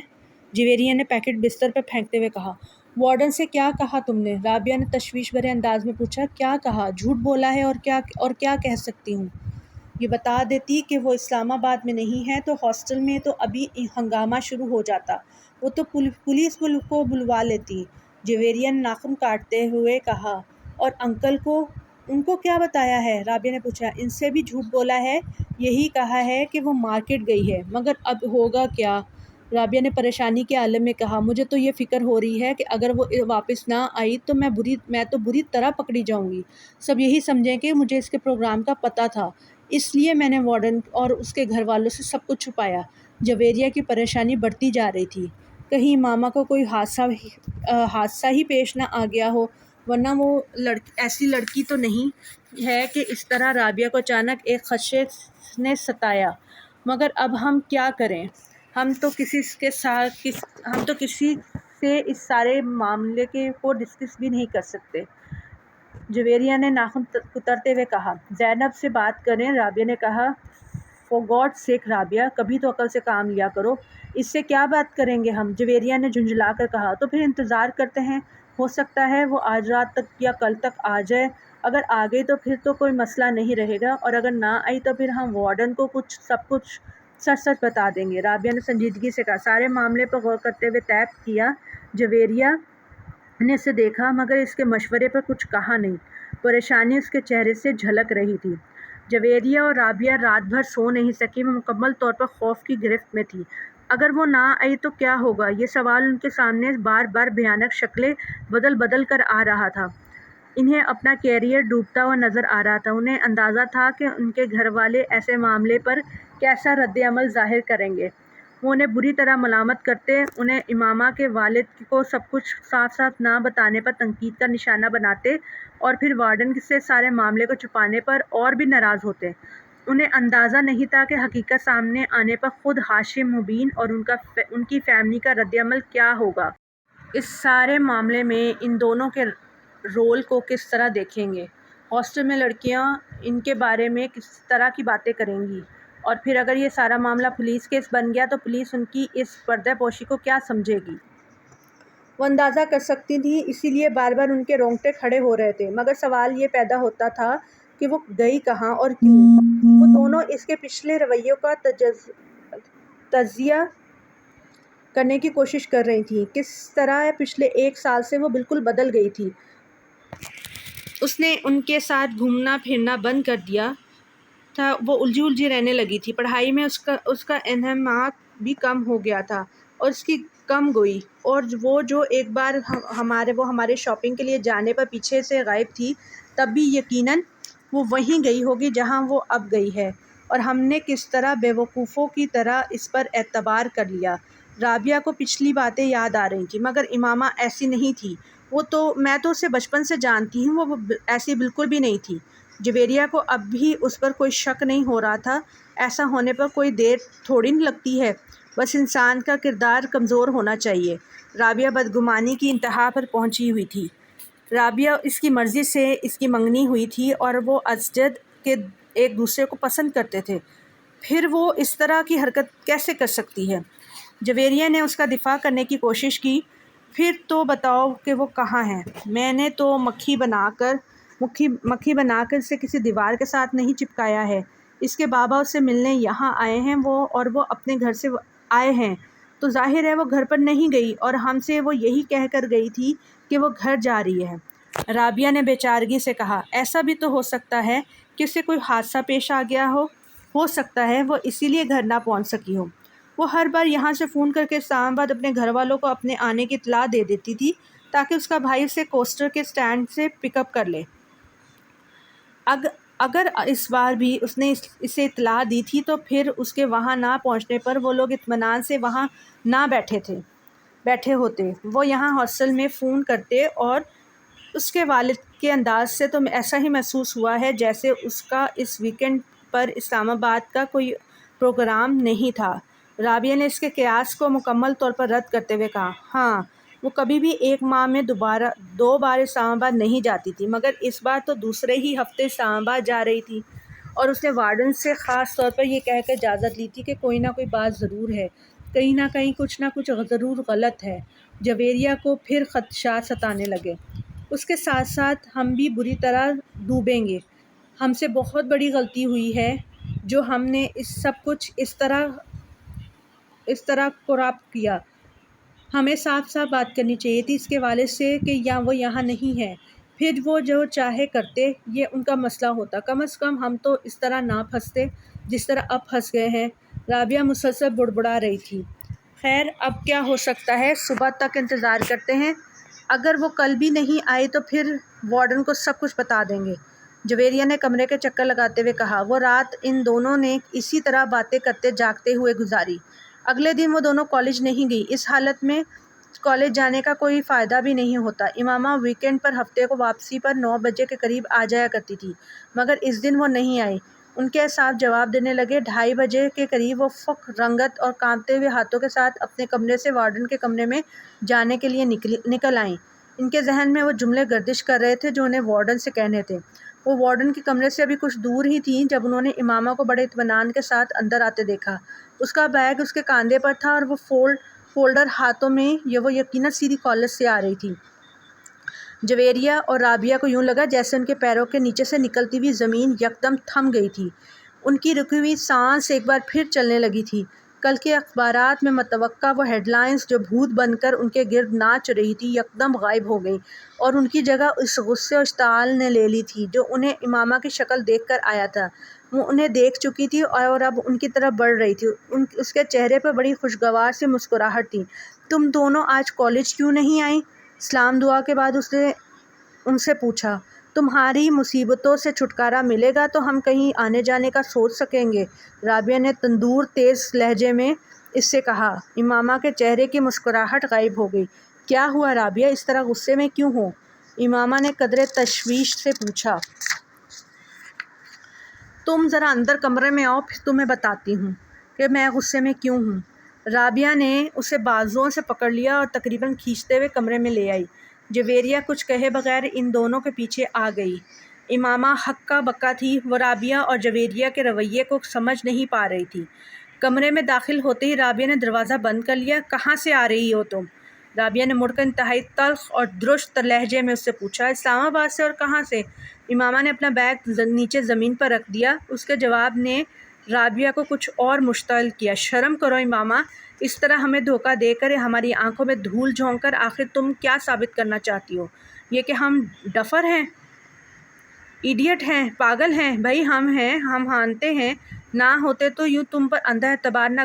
جویریہ نے پیکٹ بستر پر پھینکتے ہوئے کہا۔ وارڈن سے کیا کہا تم نے؟ رابعہ نے تشویش بھرے انداز میں پوچھا۔ کیا کہا؟ جھوٹ بولا ہے، اور کیا کہہ سکتی ہوں؟ یہ بتا دیتی کہ وہ اسلام آباد میں نہیں ہے تو ہاسٹل میں تو ابھی ہنگامہ شروع ہو جاتا۔ وہ تو پولیس کو بلوا لیتی، جویریہ نے ناخن کاٹتے ہوئے کہا۔ اور انکل کو، ان کو کیا بتایا ہے؟ رابعہ نے پوچھا۔ ان سے بھی جھوٹ بولا ہے، یہی کہا ہے کہ وہ مارکیٹ گئی ہے، مگر اب ہوگا کیا؟ رابعہ نے پریشانی کے عالم میں کہا۔ مجھے تو یہ فکر ہو رہی ہے کہ اگر وہ واپس نہ آئی تو میں تو بری طرح پکڑی جاؤں گی۔ سب یہی سمجھیں کہ مجھے اس کے پروگرام کا پتہ تھا، اس لیے میں نے وارڈن اور اس کے گھر والوں سے سب کچھ چھپایا۔ جویریہ کی پریشانی بڑھتی جا رہی تھی۔ کہیں ماما کو کوئی حادثہ ہی پیش نہ آ گیا ہو، ورنہ وہ ایسی لڑکی تو نہیں ہے کہ اس طرح رابعہ کو اچانک ایک خدشے نے ستایا۔ مگر اب ہم کیا کریں؟ ہم تو کسی سے اس سارے معاملے کو ڈسکس بھی نہیں کر سکتے۔ جویریہ نے ناخن کترتے ہوئے کہا۔ زینب سے بات کریں، رابعہ نے کہا۔ فار گاڈ سیک رابعہ، کبھی تو عقل سے کام لیا کرو۔ اس سے کیا بات کریں گے ہم؟ جویریہ نے جھنجھلا کر کہا۔ تو پھر انتظار کرتے ہیں، ہو سکتا ہے وہ آج رات تک یا کل تک آ جائے۔ اگر آ گئی تو پھر تو کوئی مسئلہ نہیں رہے گا، اور اگر نہ آئی تو پھر ہم وارڈن کو سب کچھ سچ بتا دیں گے۔ رابعہ نے سنجیدگی سے کہا۔ سارے معاملے پر غور کرتے ہوئے طے کیا۔ جویریہ نے اسے دیکھا، مگر اس کے مشورے پر کچھ کہا نہیں۔ پریشانی اس کے چہرے سے جھلک رہی تھی۔ جویریہ اور رابعہ رات بھر سو نہیں سکی، وہ مکمل طور پر خوف کی گرفت میں تھی۔ اگر وہ نہ آئی تو کیا ہوگا؟ یہ سوال ان کے سامنے بار بار بھیانک شکلیں بدل کر آ رہا تھا۔ انہیں اپنا کیریئر ڈوبتا ہوا نظر آ رہا تھا۔ انہیں اندازہ تھا کہ ان کے گھر والے ایسے معاملے پر کیسا رد عمل ظاہر کریں گے۔ وہ انہیں بری طرح ملامت کرتے، انہیں امامہ کے والد کو سب کچھ صاف صاف نہ بتانے پر تنقید کا نشانہ بناتے، اور پھر وارڈن سے سارے معاملے کو چھپانے پر اور بھی ناراض ہوتے۔ انہیں اندازہ نہیں تھا کہ حقیقت سامنے آنے پر خود ہاشم مبین اور ان کی فیملی کا رد عمل کیا ہوگا۔ اس سارے معاملے میں ان دونوں کے رول کو کس طرح دیکھیں گے؟ ہاسٹل میں لڑکیاں ان کے بارے میں کس طرح کی باتیں کریں گی؟ اور پھر اگر یہ سارا معاملہ پولیس کیس بن گیا تو پولیس ان کی اس پردہ پوشی کو کیا سمجھے گی؟ وہ اندازہ کر سکتی تھی، اسی لیے بار بار ان کے رونگٹے کھڑے ہو رہے تھے۔ مگر سوال یہ پیدا ہوتا تھا کہ وہ گئی کہاں اور کیوں؟ وہ دونوں اس کے پچھلے رویوں کا تجزیہ کرنے کی کوشش کر رہی تھیں۔ کس طرح پچھلے 1 سال سے وہ بالکل بدل گئی تھی۔ اس نے ان کے ساتھ گھومنا پھرنا بند کر دیا تھا، وہ الجھی رہنے لگی تھی۔ پڑھائی میں اس کا انہماک بھی کم ہو گیا تھا، اور اس کی کم گوئی، اور وہ جو ایک بار ہمارے شاپنگ کے لیے جانے پر پیچھے سے غائب تھی، تب بھی یقیناً وہ وہیں گئی ہوگی جہاں وہ اب گئی ہے، اور ہم نے کس طرح بیوقوفوں کی طرح اس پر اعتبار کر لیا۔ رابعہ کو پچھلی باتیں یاد آ رہی تھیں، مگر امامہ ایسی نہیں تھی۔ میں تو اسے بچپن سے جانتی ہوں، وہ ایسی بالکل بھی نہیں تھی۔ جویریہ کو اب بھی اس پر کوئی شک نہیں ہو رہا تھا۔ ایسا ہونے پر کوئی دیر تھوڑی لگتی ہے، بس انسان کا کردار کمزور ہونا چاہیے۔ رابعہ بدگمانی کی انتہا پر پہنچی ہوئی تھی۔ رابعہ اس کی مرضی سے اس کی منگنی ہوئی تھی، اور وہ اسجد کے ایک دوسرے کو پسند کرتے تھے، پھر وہ اس طرح کی حرکت کیسے کر سکتی ہے؟ جویریہ نے اس کا دفاع کرنے کی کوشش کی۔ پھر تو بتاؤ کہ وہ کہاں ہے؟ میں نے تو مکھی بنا کر اسے کسی دیوار کے ساتھ نہیں چپکایا ہے۔ اس کے بابا اس سے ملنے یہاں آئے ہیں، اور وہ اپنے گھر سے آئے ہیں، تو ظاہر ہے وہ گھر پر نہیں گئی، اور ہم سے وہ یہی کہہ کر گئی تھی کہ وہ گھر جا رہی ہے۔ رابعہ نے بے چارگی سے کہا۔ ایسا بھی تو ہو سکتا ہے کہ اسے کوئی حادثہ پیش آ گیا ہو سکتا ہے وہ اسی لیے گھر نہ پہنچ سکی ہو۔ وہ ہر بار یہاں سے فون کر کے اسلام آباد اپنے گھر والوں کو اپنے آنے کی اطلاع دے دیتی تھی، تاکہ اس کا بھائی اسے کوسٹر کے اسٹینڈ سے پک اپ کر لے۔ اگر اس بار بھی اس نے اسے اطلاع دی تھی تو پھر اس کے وہاں نہ پہنچنے پر وہ لوگ اطمینان سے وہاں نہ بیٹھے ہوتے، وہ یہاں ہاسٹل میں فون کرتے، اور اس کے والد کے انداز سے تو ایسا ہی محسوس ہوا ہے جیسے اس کا اس ویکنڈ پر اسلام آباد کا کوئی پروگرام نہیں تھا۔ رابعہ نے اس کے قیاس کو مکمل طور پر رد کرتے ہوئے کہا۔ ہاں، وہ کبھی بھی 1 ماہ میں 2 بار اسلام آباد نہیں جاتی تھی، مگر اس بار تو دوسرے ہی ہفتے اسلام آباد جا رہی تھی، اور اس نے وارڈن سے خاص طور پر یہ کہہ کر اجازت لی تھی کہ کوئی نہ کوئی بات ضرور ہے، کہیں نہ کہیں کچھ نہ کچھ ضرور غلط ہے۔ جویریہ کو پھر خدشات ستانے لگے۔ اس کے ساتھ ساتھ ہم بھی بری طرح ڈوبیں گے۔ ہم سے بہت بڑی غلطی ہوئی ہے جو ہم نے سب کچھ اس طرح کورپٹ کیا۔ ہمیں صاف صاف بات کرنی چاہیے تھی اس کے والد سے کہ وہ یہاں نہیں ہے، پھر وہ جو چاہے کرتے، یہ ان کا مسئلہ ہوتا، کم از کم ہم تو اس طرح نہ پھنستے جس طرح اب پھنس گئے ہیں۔ رابعہ مسلسل بڑبڑا رہی تھی۔ خیر اب کیا ہو سکتا ہے، صبح تک انتظار کرتے ہیں، اگر وہ کل بھی نہیں آئی تو پھر وارڈن کو سب کچھ بتا دیں گے، جویریہ نے کمرے کے چکر لگاتے ہوئے کہا۔ وہ رات ان دونوں نے اسی طرح باتیں کرتے جاگتے ہوئے گزاری۔ اگلے دن وہ دونوں کالج نہیں گئی، اس حالت میں کالج جانے کا کوئی فائدہ بھی نہیں ہوتا۔ امامہ ویکینڈ پر ہفتے کو واپسی پر 9 بجے کے قریب آ جایا کرتی تھی، مگر اس دن وہ نہیں آئی۔ ان کے اعصاب جواب دینے لگے۔ 2:30 بجے کے قریب وہ فک رنگت اور کانپتے ہوئے ہاتھوں کے ساتھ اپنے کمرے سے وارڈن کے کمرے میں جانے کے لیے نکل آئیں۔ ان کے ذہن میں وہ جملے گردش کر رہے تھے جو انہیں وارڈن سے کہنے تھے۔ وہ وارڈن کے کمرے سے ابھی کچھ دور ہی تھیں جب انہوں نے امامہ کو بڑے اطمینان کے ساتھ اندر آتے دیکھا۔ اس کا بیگ اس کے کاندھے پر تھا اور وہ فولڈر ہاتھوں میں، وہ یقیناً سیدھی کالج سے آ رہی تھی۔ جویریہ اور رابعہ کو یوں لگا جیسے ان کے پیروں کے نیچے سے نکلتی ہوئی زمین یکدم تھم گئی تھی۔ ان کی رکی ہوئی سانس ایک بار پھر چلنے لگی تھی۔ کل کے اخبارات میں متوقع وہ ہیڈ لائنز جو بھوت بن کر ان کے گرد ناچ رہی تھی یکدم غائب ہو گئیں اور ان کی جگہ اس غصے و اشتعال نے لے لی تھی جو انہیں امامہ کی شکل دیکھ کر آیا تھا۔ وہ انہیں دیکھ چکی تھی اور اب ان کی طرف بڑھ رہی تھی۔ اس کے چہرے پر بڑی خوشگوار سی مسکراہٹ تھی۔ تم دونوں آج کالج کیوں نہیں آئیں؟ سلام دعا کے بعد اس نے ان سے پوچھا۔ تمہاری مصیبتوں سے چھٹکارا ملے گا تو ہم کہیں آنے جانے کا سوچ سکیں گے، رابعہ نے تندور تیز لہجے میں اس سے کہا۔ امامہ کے چہرے کی مسکراہٹ غائب ہو گئی۔ کیا ہوا رابعہ، اس طرح غصے میں کیوں ہو؟ امامہ نے قدرے تشویش سے پوچھا۔ تم ذرا اندر کمرے میں آؤ، پھر تمہیں بتاتی ہوں کہ میں غصے میں کیوں ہوں۔ رابعہ نے اسے بازوؤں سے پکڑ لیا اور تقریباً کھینچتے ہوئے کمرے میں لے آئی۔ جویریہ کچھ کہے بغیر ان دونوں کے پیچھے آ گئی۔ امامہ ہکا بکا تھی، وہ رابعہ اور جویریہ کے رویے کو سمجھ نہیں پا رہی تھی۔ کمرے میں داخل ہوتے ہی رابعہ نے دروازہ بند کر لیا۔ کہاں سے آ رہی ہو تم؟ رابعہ نے مڑ کر انتہائی تلخ اور درست لہجے میں اس سے پوچھا۔ اسلام آباد سے، اور کہاں سے؟ امامہ نے اپنا بیگ نیچے زمین پر رکھ دیا۔ اس کے جواب نے رابعہ کو کچھ اور مشتعل کیا۔ شرم کرو امامہ، اس طرح ہمیں دھوکہ دے کر، ہماری آنکھوں میں دھول جھونک کر آخر تم کیا ثابت کرنا چاہتی ہو؟ یہ کہ ہم ڈفر ہیں، ایڈیٹ ہیں، پاگل ہیں؟ بھائی ہم ہیں، ہم مانتے ہیں، نہ ہوتے تو یوں تم پر اندھا اعتبار نہ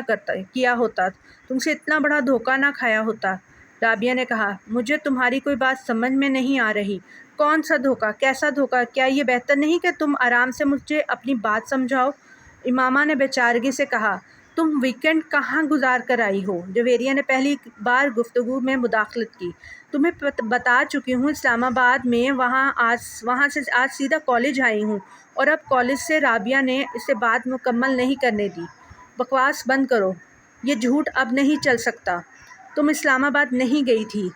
کیا ہوتا، تم سے اتنا بڑا دھوکہ نہ کھایا ہوتا۔ رابعہ نے کہا۔ مجھے تمہاری کوئی بات سمجھ میں نہیں آ رہی۔ کون سا دھوکہ؟ کیسا دھوکہ؟ کیا یہ بہتر نہیں کہ تم آرام سے مجھے اپنی بات سمجھاؤ؟ امامہ نے بے چارگی سے کہا۔ تم ویکینڈ کہاں گزار کر آئی ہو؟ جویریہ نے پہلی بار گفتگو میں مداخلت کی۔ تمہیں بتا چکی ہوں، اسلام آباد میں، وہاں سے آج سیدھا کالج آئی ہوں، اور اب کالج سے۔ رابعہ نے اسے بات مکمل نہیں کرنے دی۔ بکواس بند کرو، یہ جھوٹ اب نہیں چل سکتا۔ تم اسلام آباد نہیں گئی تھی۔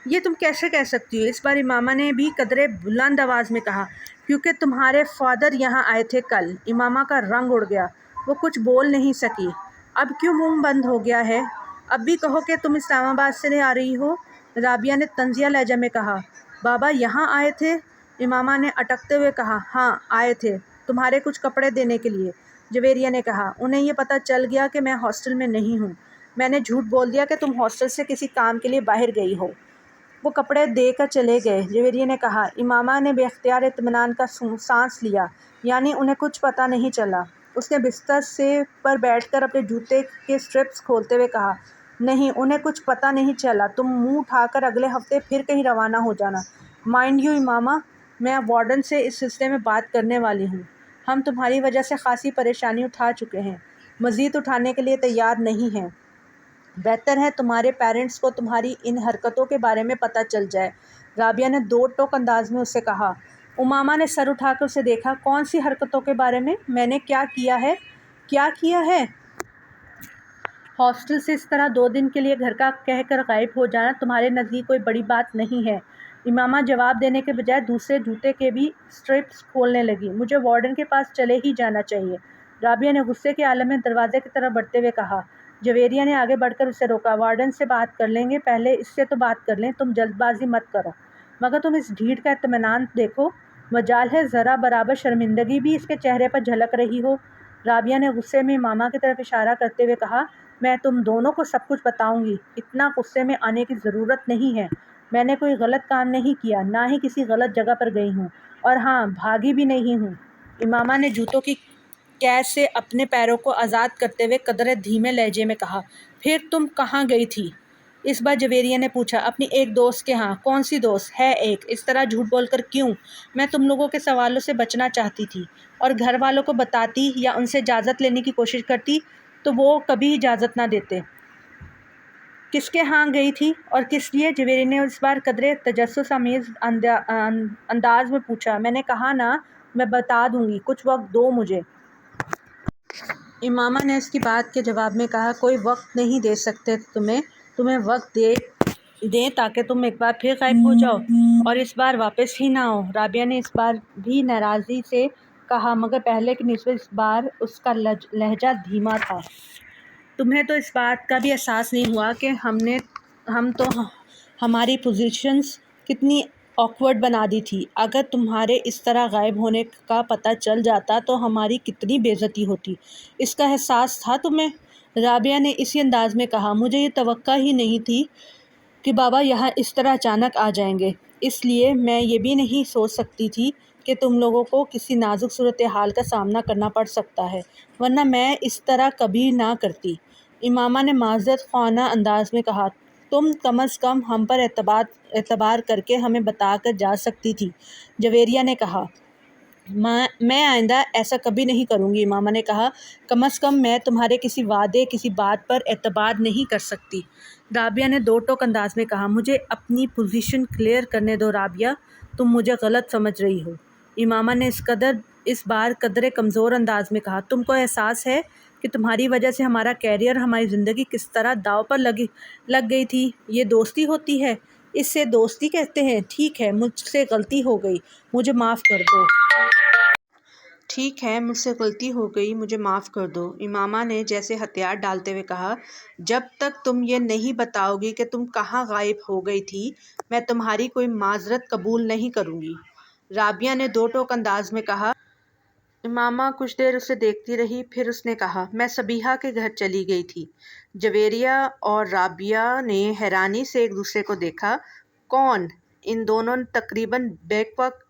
یہ تم کیسے کہہ سکتی ہو؟ اس بار امامہ نے بھی قدرے بلند آواز میں کہا۔ کیونکہ تمہارے فادر یہاں آئے تھے کل۔ امامہ کا رنگ اڑ گیا، وہ کچھ بول نہیں سکی۔ اب کیوں منہ بند ہو گیا ہے؟ اب بھی کہو کہ تم اسلام آباد سے آ رہی ہو، رابعہ نے طنزیہ لہجے میں کہا۔ بابا یہاں آئے تھے؟ امامہ نے اٹکتے ہوئے کہا۔ ہاں آئے تھے، تمہارے کچھ کپڑے دینے کے لیے، جویریہ نے کہا۔ انہیں یہ پتہ چل گیا کہ میں ہاسٹل میں نہیں ہوں، میں نے جھوٹ بول دیا کہ تم ہاسٹل سے کسی کام کے لیے باہر گئی ہو۔ وہ کپڑے دے کر چلے گئے، جویریہ نے کہا۔ امامہ نے بے اختیار اطمینان کا سانس لیا، یعنی انہیں کچھ پتہ نہیں چلا۔ اس نے بستر پر بیٹھ کر اپنے جوتے کے اسٹرپس کھولتے ہوئے کہا۔ نہیں، انہیں کچھ پتہ نہیں چلا۔ تم منہ اٹھا کر اگلے ہفتے پھر کہیں روانہ ہو جانا۔ مائنڈ یو امامہ، میں اب وارڈن سے اس سلسلے میں بات کرنے والی ہوں۔ ہم تمہاری وجہ سے خاصی پریشانی اٹھا چکے ہیں، مزید اٹھانے کے لیے تیار نہیں ہیں۔ بہتر ہے تمہارے پیرنٹس کو تمہاری ان حرکتوں کے بارے میں پتہ چل جائے، رابعہ نے دو ٹوک انداز میں اسے کہا۔ امامہ نے سر اٹھا کر اسے دیکھا۔ کون سی حرکتوں کے بارے میں؟ میں نے کیا کیا ہے؟ کیا کیا ہے؟ ہاسٹل سے اس طرح 2 دن کے لیے گھر کا کہہ کر غائب ہو جانا تمہارے نزدیک کوئی بڑی بات نہیں ہے؟ امامہ جواب دینے کے بجائے دوسرے جوتے کے بھی اسٹرپس کھولنے لگی۔ مجھے وارڈن کے پاس چلے ہی جانا چاہیے، رابعہ نے غصے کے عالم میں دروازے کی طرف بڑھتے ہوئے کہا۔ جویریہ نے آگے بڑھ کر اسے روکا۔ وارڈن سے بات کر لیں گے، پہلے اس سے تو بات کر لیں، تم جلد بازی مت کرو۔ مگر تم اس ڈھیٹ کا اطمینان دیکھو، مجال ہے ذرا برابر شرمندگی بھی اس کے چہرے پر جھلک رہی ہو۔ رابعہ نے غصے میں امامہ کی طرف اشارہ کرتے ہوئے کہا۔ میں تم دونوں کو سب کچھ بتاؤں گی۔ اتنا غصے میں آنے کی ضرورت نہیں ہے۔ میں نے کوئی غلط کام نہیں کیا، نہ ہی کسی غلط جگہ پر گئی ہوں، اور ہاں، بھاگی بھی نہیں ہوں۔ امامہ نے جوتوں کی قید سے اپنے پیروں کو آزاد کرتے ہوئے قدرے دھیمے لہجے میں کہا، پھر تم کہاں گئی تھی؟ اس بار جویریہ نے پوچھا۔ اپنی ایک دوست کے ہاں۔ کون سی دوست ہے؟ ایک۔ اس طرح جھوٹ بول کر کیوں؟ میں تم لوگوں کے سوالوں سے بچنا چاہتی تھی، اور گھر والوں کو بتاتی یا ان سے اجازت لینے کی کوشش کرتی تو وہ کبھی اجازت نہ دیتے۔ کس کے ہاں گئی تھی اور کس لیے؟ جویریہ نے اس بار قدرے تجسس آمیز انداز میں پوچھا۔ میں نے کہا نا، میں بتا دوں گی، کچھ وقت دو مجھے۔ امامہ نے اس کی بات کے جواب میں کہا، کوئی وقت نہیں دے سکتے تمہیں وقت دیں تاکہ تم ایک بار پھر غائب ہو جاؤ اور اس بار واپس ہی نہ آؤ۔ رابعہ نے اس بار بھی ناراضی سے کہا، مگر پہلے کی نسبت اس بار اس کا لہجہ دھیما تھا۔ تمہیں تو اس بات کا بھی احساس نہیں ہوا کہ ہم تو ہماری پوزیشنز کتنی آکورڈ بنا دی تھی۔ اگر تمہارے اس طرح غائب ہونے کا پتہ چل جاتا تو ہماری کتنی بے عزتی ہوتی۔ اس کا احساس تھا تمہیں؟ رابعہ نے اسی انداز میں کہا، مجھے یہ توقع ہی نہیں تھی کہ بابا یہاں اس طرح اچانک آ جائیں گے، اس لیے میں یہ بھی نہیں سوچ سکتی تھی کہ تم لوگوں کو کسی نازک صورتحال کا سامنا کرنا پڑ سکتا ہے، ورنہ میں اس طرح کبھی نہ کرتی۔ امامہ نے معذرت خواہ انداز میں کہا، تم کم از کم ہم پر اعتبار کر کے ہمیں بتا کر جا سکتی تھی۔ جویریہ نے کہا، میں آئندہ ایسا کبھی نہیں کروں گی۔ امامہ نے کہا، کم از کم میں تمہارے کسی وعدے، کسی بات پر اعتبار نہیں کر سکتی۔ رابعہ نے دو ٹوک انداز میں کہا، مجھے اپنی پوزیشن کلیئر کرنے دو رابعہ، تم مجھے غلط سمجھ رہی ہو۔ امامہ نے اس بار قدرے کمزور انداز میں کہا، تم کو احساس ہے کہ تمہاری وجہ سے ہمارا کیریئر، ہماری زندگی کس طرح داؤ پر لگ گئی تھی؟ یہ دوستی ہوتی ہے، اسے دوستی کہتے ہیں۔ ٹھیک ہے، مجھ سے غلطی ہو گئی، مجھے معاف کر دو۔ ٹھیک ہے، مجھ سے غلطی ہو گئی، مجھے معاف کر دو۔ امامہ نے جیسے ہتھیار ڈالتے ہوئے کہا، جب تک تم یہ نہیں بتاؤ گی کہ تم کہاں غائب ہو گئی تھی، میں تمہاری کوئی معذرت قبول نہیں کروں گی۔ رابعہ نے دو ٹوک انداز میں کہا۔ امامہ کچھ دیر اسے دیکھتی رہی، پھر اس نے کہا، میں صبیحہ کے گھر چلی گئی تھی۔ جویریہ اور رابعہ نے حیرانی سے ایک دوسرے کو دیکھا۔ کون؟ ان دونوں نے تقریباً بیک وقت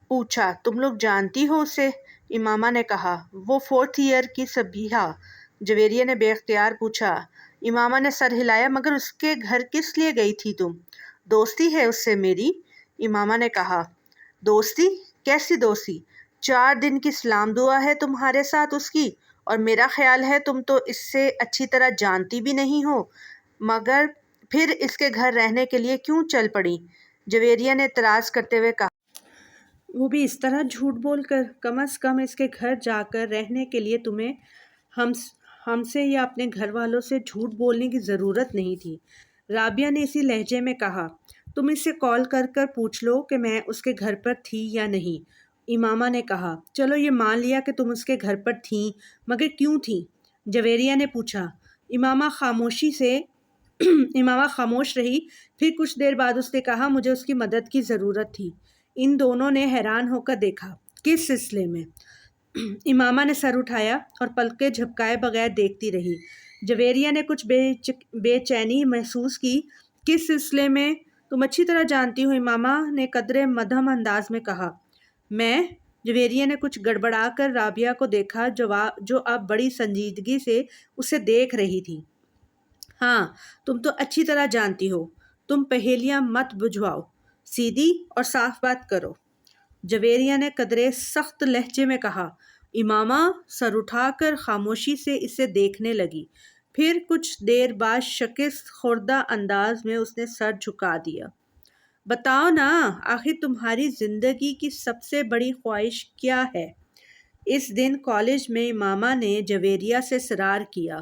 پوچھا۔ تم لوگ جانتی ہو اسے؟ امامہ نے کہا، وہ 4th ایئر کی صبیحہ۔ جویریہ نے بے اختیار پوچھا۔ امامہ نے سر ہلایا، مگر اس کے گھر کس لیے گئی تھی تم؟ دوستی ہے اس سے میری، امامہ نے کہا۔ دوستی؟ کیسی دوستی؟ 4 دن کی سلام دعا ہے تمہارے ساتھ اس کی، اور میرا خیال ہے تم تو اس سے اچھی طرح جانتی بھی نہیں ہو، مگر پھر اس کے گھر رہنے کے لیے کیوں چل پڑی؟ جویریہ نے اعتراض کرتے ہوئے کہا، وہ بھی اس طرح جھوٹ بول کر؟ کم از کم اس کے گھر جا کر رہنے کے لیے تمہیں ہم سے یا اپنے گھر والوں سے جھوٹ بولنے کی ضرورت نہیں تھی۔ رابعہ نے اسی لہجے میں کہا، تم اس سے کال کر کر پوچھ لو کہ میں اس کے گھر پر تھی یا نہیں۔ امامہ نے کہا، چلو یہ مان لیا کہ تم اس کے گھر پر تھیں، مگر کیوں تھیں؟ جویریہ نے پوچھا۔ امامہ خاموش رہی، پھر کچھ دیر بعد اس نے کہا، مجھے اس کی مدد کی ضرورت تھی۔ ان دونوں نے حیران ہو کر دیکھا۔ کس سلسلے میں؟ امامہ نے سر اٹھایا اور پلکیں جھپکائے بغیر دیکھتی رہی۔ جویریہ نے کچھ بے چینی محسوس کی۔ کس سلسلے میں؟ تم اچھی طرح جانتی ہو، امامہ نے قدرے مدھم انداز میں کہا۔ میں؟ جویریہ نے کچھ گڑبڑا کر رابعہ کو دیکھا، جو اب بڑی سنجیدگی سے اسے دیکھ رہی تھی۔ ہاں، تم تو اچھی طرح جانتی ہو۔ تم پہیلیاں مت بجھواؤ، سیدھی اور صاف بات کرو، جویریہ نے قدرے سخت لہجے میں کہا۔ امامہ سر اٹھا کر خاموشی سے اسے دیکھنے لگی، پھر کچھ دیر بعد شکست خوردہ انداز میں اس نے سر جھکا دیا۔ بتاؤ نا، آخر تمہاری زندگی کی سب سے بڑی خواہش کیا ہے؟ اس دن کالج میں امامہ نے جویریہ سے اصرار کیا۔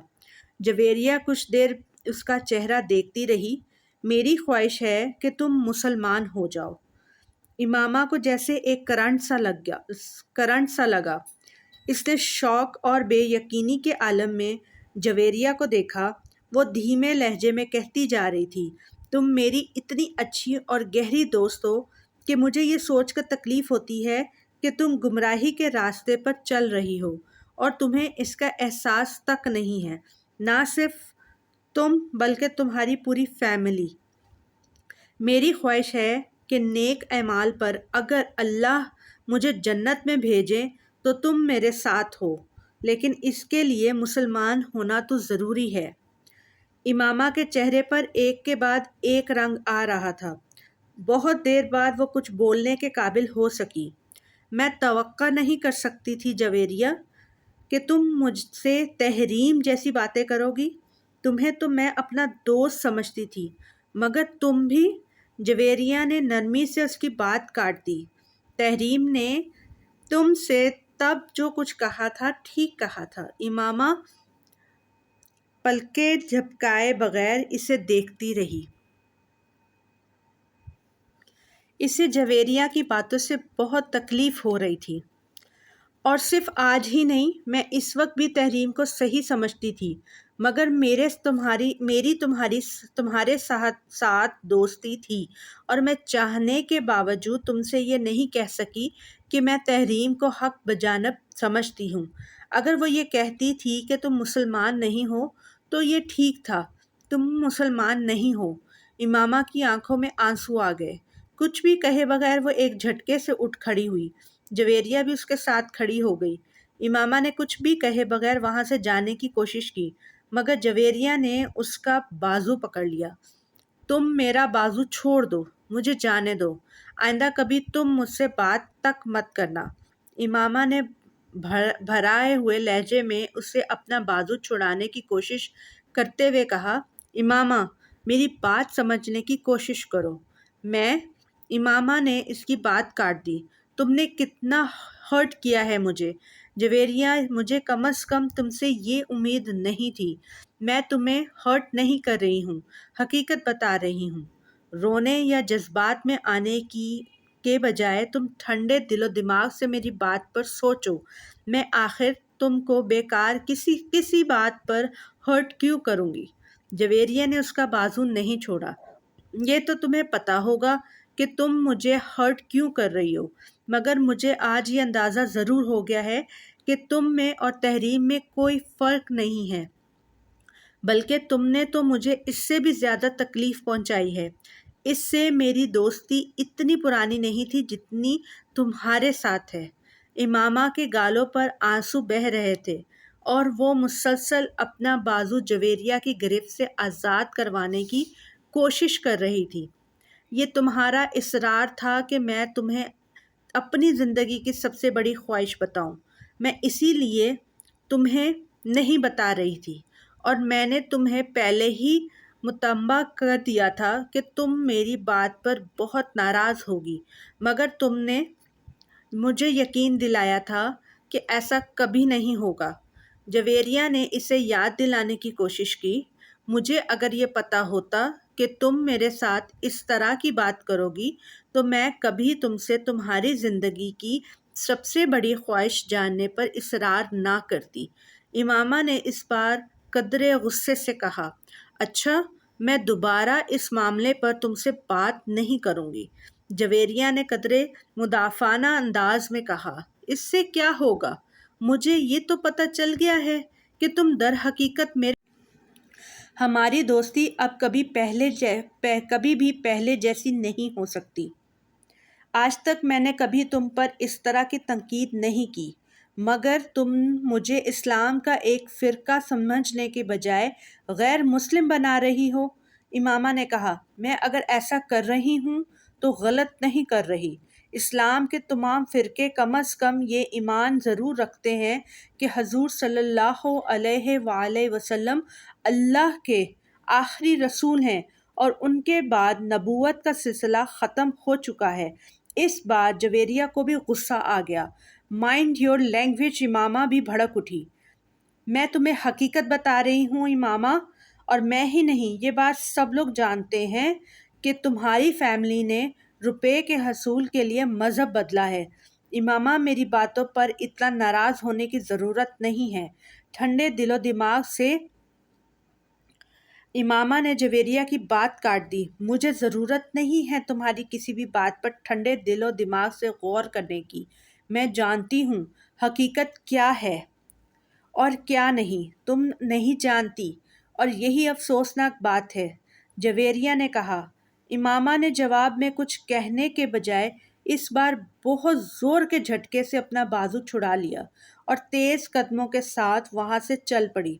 جویریہ کچھ دیر اس کا چہرہ دیکھتی رہی۔ میری خواہش ہے کہ تم مسلمان ہو جاؤ۔ امامہ کو جیسے ایک کرنٹ سا لگا۔ اس نے شوق اور بے یقینی کے عالم میں جویریہ کو دیکھا۔ وہ دھیمے لہجے میں کہتی جا رہی تھی، تم میری اتنی اچھی اور گہری دوست ہو کہ مجھے یہ سوچ کر تکلیف ہوتی ہے کہ تم گمراہی کے راستے پر چل رہی ہو اور تمہیں اس کا احساس تک نہیں ہے۔ نہ صرف تم بلکہ تمہاری پوری فیملی۔ میری خواہش ہے کہ نیک اعمال پر اگر اللہ مجھے جنت میں بھیجے تو تم میرے ساتھ ہو، لیکن اس کے لیے مسلمان ہونا تو ضروری ہے۔ امامہ کے چہرے پر ایک کے بعد ایک رنگ آ رہا تھا۔ بہت دیر بعد وہ کچھ بولنے کے قابل ہو سکی۔ میں توقع نہیں کر سکتی تھی جویریہ کہ تم مجھ سے تحریم جیسی باتیں کرو گی۔ تمہیں تو میں اپنا دوست سمجھتی تھی، مگر تم بھی۔ جویریہ نے نرمی سے اس کی بات کاٹ دی۔ تحریم نے تم سے تب جو کچھ کہا تھا ٹھیک کہا تھا۔ امامہ پلکیں جھپکائے بغیر اسے دیکھتی رہی۔ اسے جویریہ کی باتوں سے بہت تکلیف ہو رہی تھی، اور صرف آج ہی نہیں، میں اس وقت بھی تحریم کو صحیح سمجھتی تھی، مگر میری تمہارے ساتھ دوستی تھی، اور میں چاہنے کے باوجود تم سے یہ نہیں کہہ سکی کہ میں تحریم کو حق بجانب سمجھتی ہوں۔ اگر وہ یہ کہتی تھی کہ تم مسلمان نہیں ہو تو یہ ٹھیک تھا، تم مسلمان نہیں ہو۔ امامہ کی آنکھوں میں آنسو آ گئے۔ کچھ بھی کہے بغیر وہ ایک جھٹکے سے اٹھ کھڑی ہوئی۔ جویریہ بھی اس کے ساتھ کھڑی ہو گئی۔ امامہ نے کچھ بھی کہے بغیر وہاں سے جانے کی کوشش کی، مگر جویریہ نے اس کا بازو پکڑ لیا۔ تم میرا بازو چھوڑ دو، مجھے جانے دو، آئندہ کبھی تم مجھ سے بات تک مت کرنا۔ امامہ نے بھرائے ہوئے لہجے میں اسے اپنا بازو چھڑانے کی کوشش کرتے ہوئے کہا، امامہ میری بات سمجھنے کی کوشش کرو۔ امامہ نے اس کی بات کاٹ دی۔ تم نے کتنا ہرٹ کیا ہے مجھے جویریہ، مجھے کم از کم تم سے یہ امید نہیں تھی۔ میں تمہیں ہرٹ نہیں کر رہی ہوں، حقیقت بتا رہی ہوں۔ رونے یا جذبات میں آنے کے بجائے تم ٹھنڈے دل و دماغ سے میری بات پر سوچو۔ میں آخر تم کو بیکار کسی بات پر ہرٹ کیوں کروں گی؟ جویریہ نے اس کا بازو نہیں چھوڑا۔ یہ تو تمہیں پتہ ہوگا کہ تم مجھے ہرٹ کیوں کر رہی ہو، مگر مجھے آج یہ اندازہ ضرور ہو گیا ہے کہ تم میں اور تحریم میں کوئی فرق نہیں ہے، بلکہ تم نے تو مجھے اس سے بھی زیادہ تکلیف پہنچائی ہے۔ اس سے میری دوستی اتنی پرانی نہیں تھی جتنی تمہارے ساتھ ہے۔ امامہ کے گالوں پر آنسو بہہ رہے تھے، اور وہ مسلسل اپنا بازو جویریہ کی گرفت سے آزاد کروانے کی کوشش کر رہی تھی۔ یہ تمہارا اصرار تھا کہ میں تمہیں اپنی زندگی کی سب سے بڑی خواہش بتاؤں، میں اسی لیے تمہیں نہیں بتا رہی تھی، اور میں نے تمہیں پہلے ہی مطمع کر دیا تھا کہ تم میری بات پر بہت ناراض ہوگی، مگر تم نے مجھے یقین دلایا تھا کہ ایسا کبھی نہیں ہوگا۔ جویریہ نے اسے یاد دلانے کی کوشش کی، مجھے اگر یہ پتہ ہوتا کہ تم میرے ساتھ اس طرح کی بات کرو گی تو میں کبھی تم سے تمہاری زندگی کی سب سے بڑی خواہش جاننے پر اصرار نہ کرتی۔ امامہ نے اس بار قدرے غصے سے کہا، اچھا میں دوبارہ اس معاملے پر تم سے بات نہیں کروں گی۔ جویریہ نے قدرے مدافعانہ انداز میں کہا، اس سے کیا ہوگا؟ مجھے یہ تو پتہ چل گیا ہے کہ تم در حقیقت میرے۔ ہماری دوستی اب کبھی بھی پہلے جیسی نہیں ہو سکتی۔ آج تک میں نے کبھی تم پر اس طرح کی تنقید نہیں کی، مگر تم مجھے اسلام کا ایک فرقہ سمجھنے کے بجائے غیر مسلم بنا رہی ہو۔ امامہ نے کہا، میں اگر ایسا کر رہی ہوں تو غلط نہیں کر رہی۔ اسلام کے تمام فرقے کم از کم یہ ایمان ضرور رکھتے ہیں کہ حضور صلی اللہ علیہ وآلہ وسلم اللہ کے آخری رسول ہیں، اور ان کے بعد نبوت کا سلسلہ ختم ہو چکا ہے۔ اس بار جویریہ کو بھی غصہ آ گیا۔ مائنڈ یور لینگویج، امامہ بھی بھڑک اٹھی۔ میں تمہیں حقیقت بتا رہی ہوں امامہ، اور میں ہی نہیں، یہ بات سب لوگ جانتے ہیں کہ تمہاری فیملی نے روپے کے حصول کے لیے مذہب بدلا ہے۔ امامہ میری باتوں پر اتنا ناراض ہونے کی ضرورت نہیں ہے۔ ٹھنڈے دل و دماغ سے امامہ نے جویریہ کی بات کاٹ دی، مجھے ضرورت نہیں ہے تمہاری کسی بھی بات پر ٹھنڈے دل و دماغ سے غور کرنے کی۔ میں جانتی ہوں حقیقت کیا ہے اور کیا نہیں، تم نہیں جانتی، اور یہی افسوسناک بات ہے، جویریہ نے کہا۔ امامہ نے جواب میں کچھ کہنے کے بجائے اس بار بہت زور کے جھٹکے سے اپنا بازو چھڑا لیا اور تیز قدموں کے ساتھ وہاں سے چل پڑی۔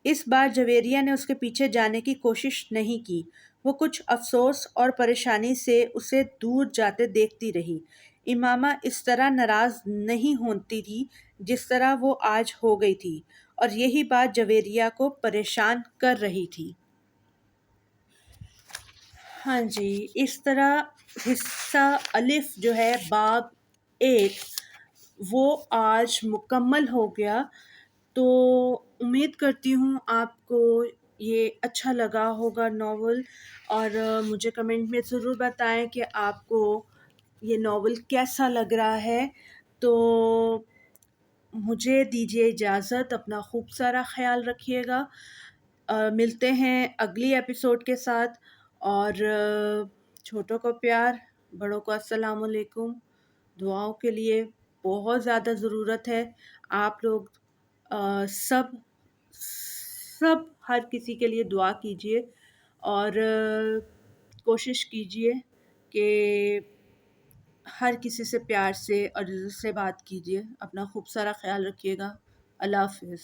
اس بار جویریہ نے اس کے پیچھے جانے کی کوشش نہیں کی، وہ کچھ افسوس اور پریشانی سے اسے دور جاتے دیکھتی رہی۔ امامہ اس طرح ناراض نہیں ہوتی تھی جس طرح وہ آج ہو گئی تھی، اور یہی بات جویریہ کو پریشان کر رہی تھی۔ ہاں جی، اس طرح حصہ الف جو ہے باب 1 وہ آج مکمل ہو گیا۔ تو امید کرتی ہوں آپ کو یہ اچھا لگا ہوگا ناول، اور مجھے کمنٹ میں ضرور بتائیں کہ آپ کو یہ ناول کیسا لگ رہا ہے۔ تو مجھے دیجیے اجازت، اپنا خوب سارا خیال رکھیے گا، ملتے ہیں اگلی ایپیسوڈ کے ساتھ، اور چھوٹوں کو پیار، بڑوں کو السلام علیکم۔ دعاؤں کے لیے بہت زیادہ ضرورت ہے، آپ لوگ سب ہر کسی کے لیے دعا کیجیے، اور کوشش کیجیے کہ ہر کسی سے پیار سے اور عزت سے بات کیجیے۔ اپنا خوب سارا خیال رکھیے گا۔ اللہ حافظ۔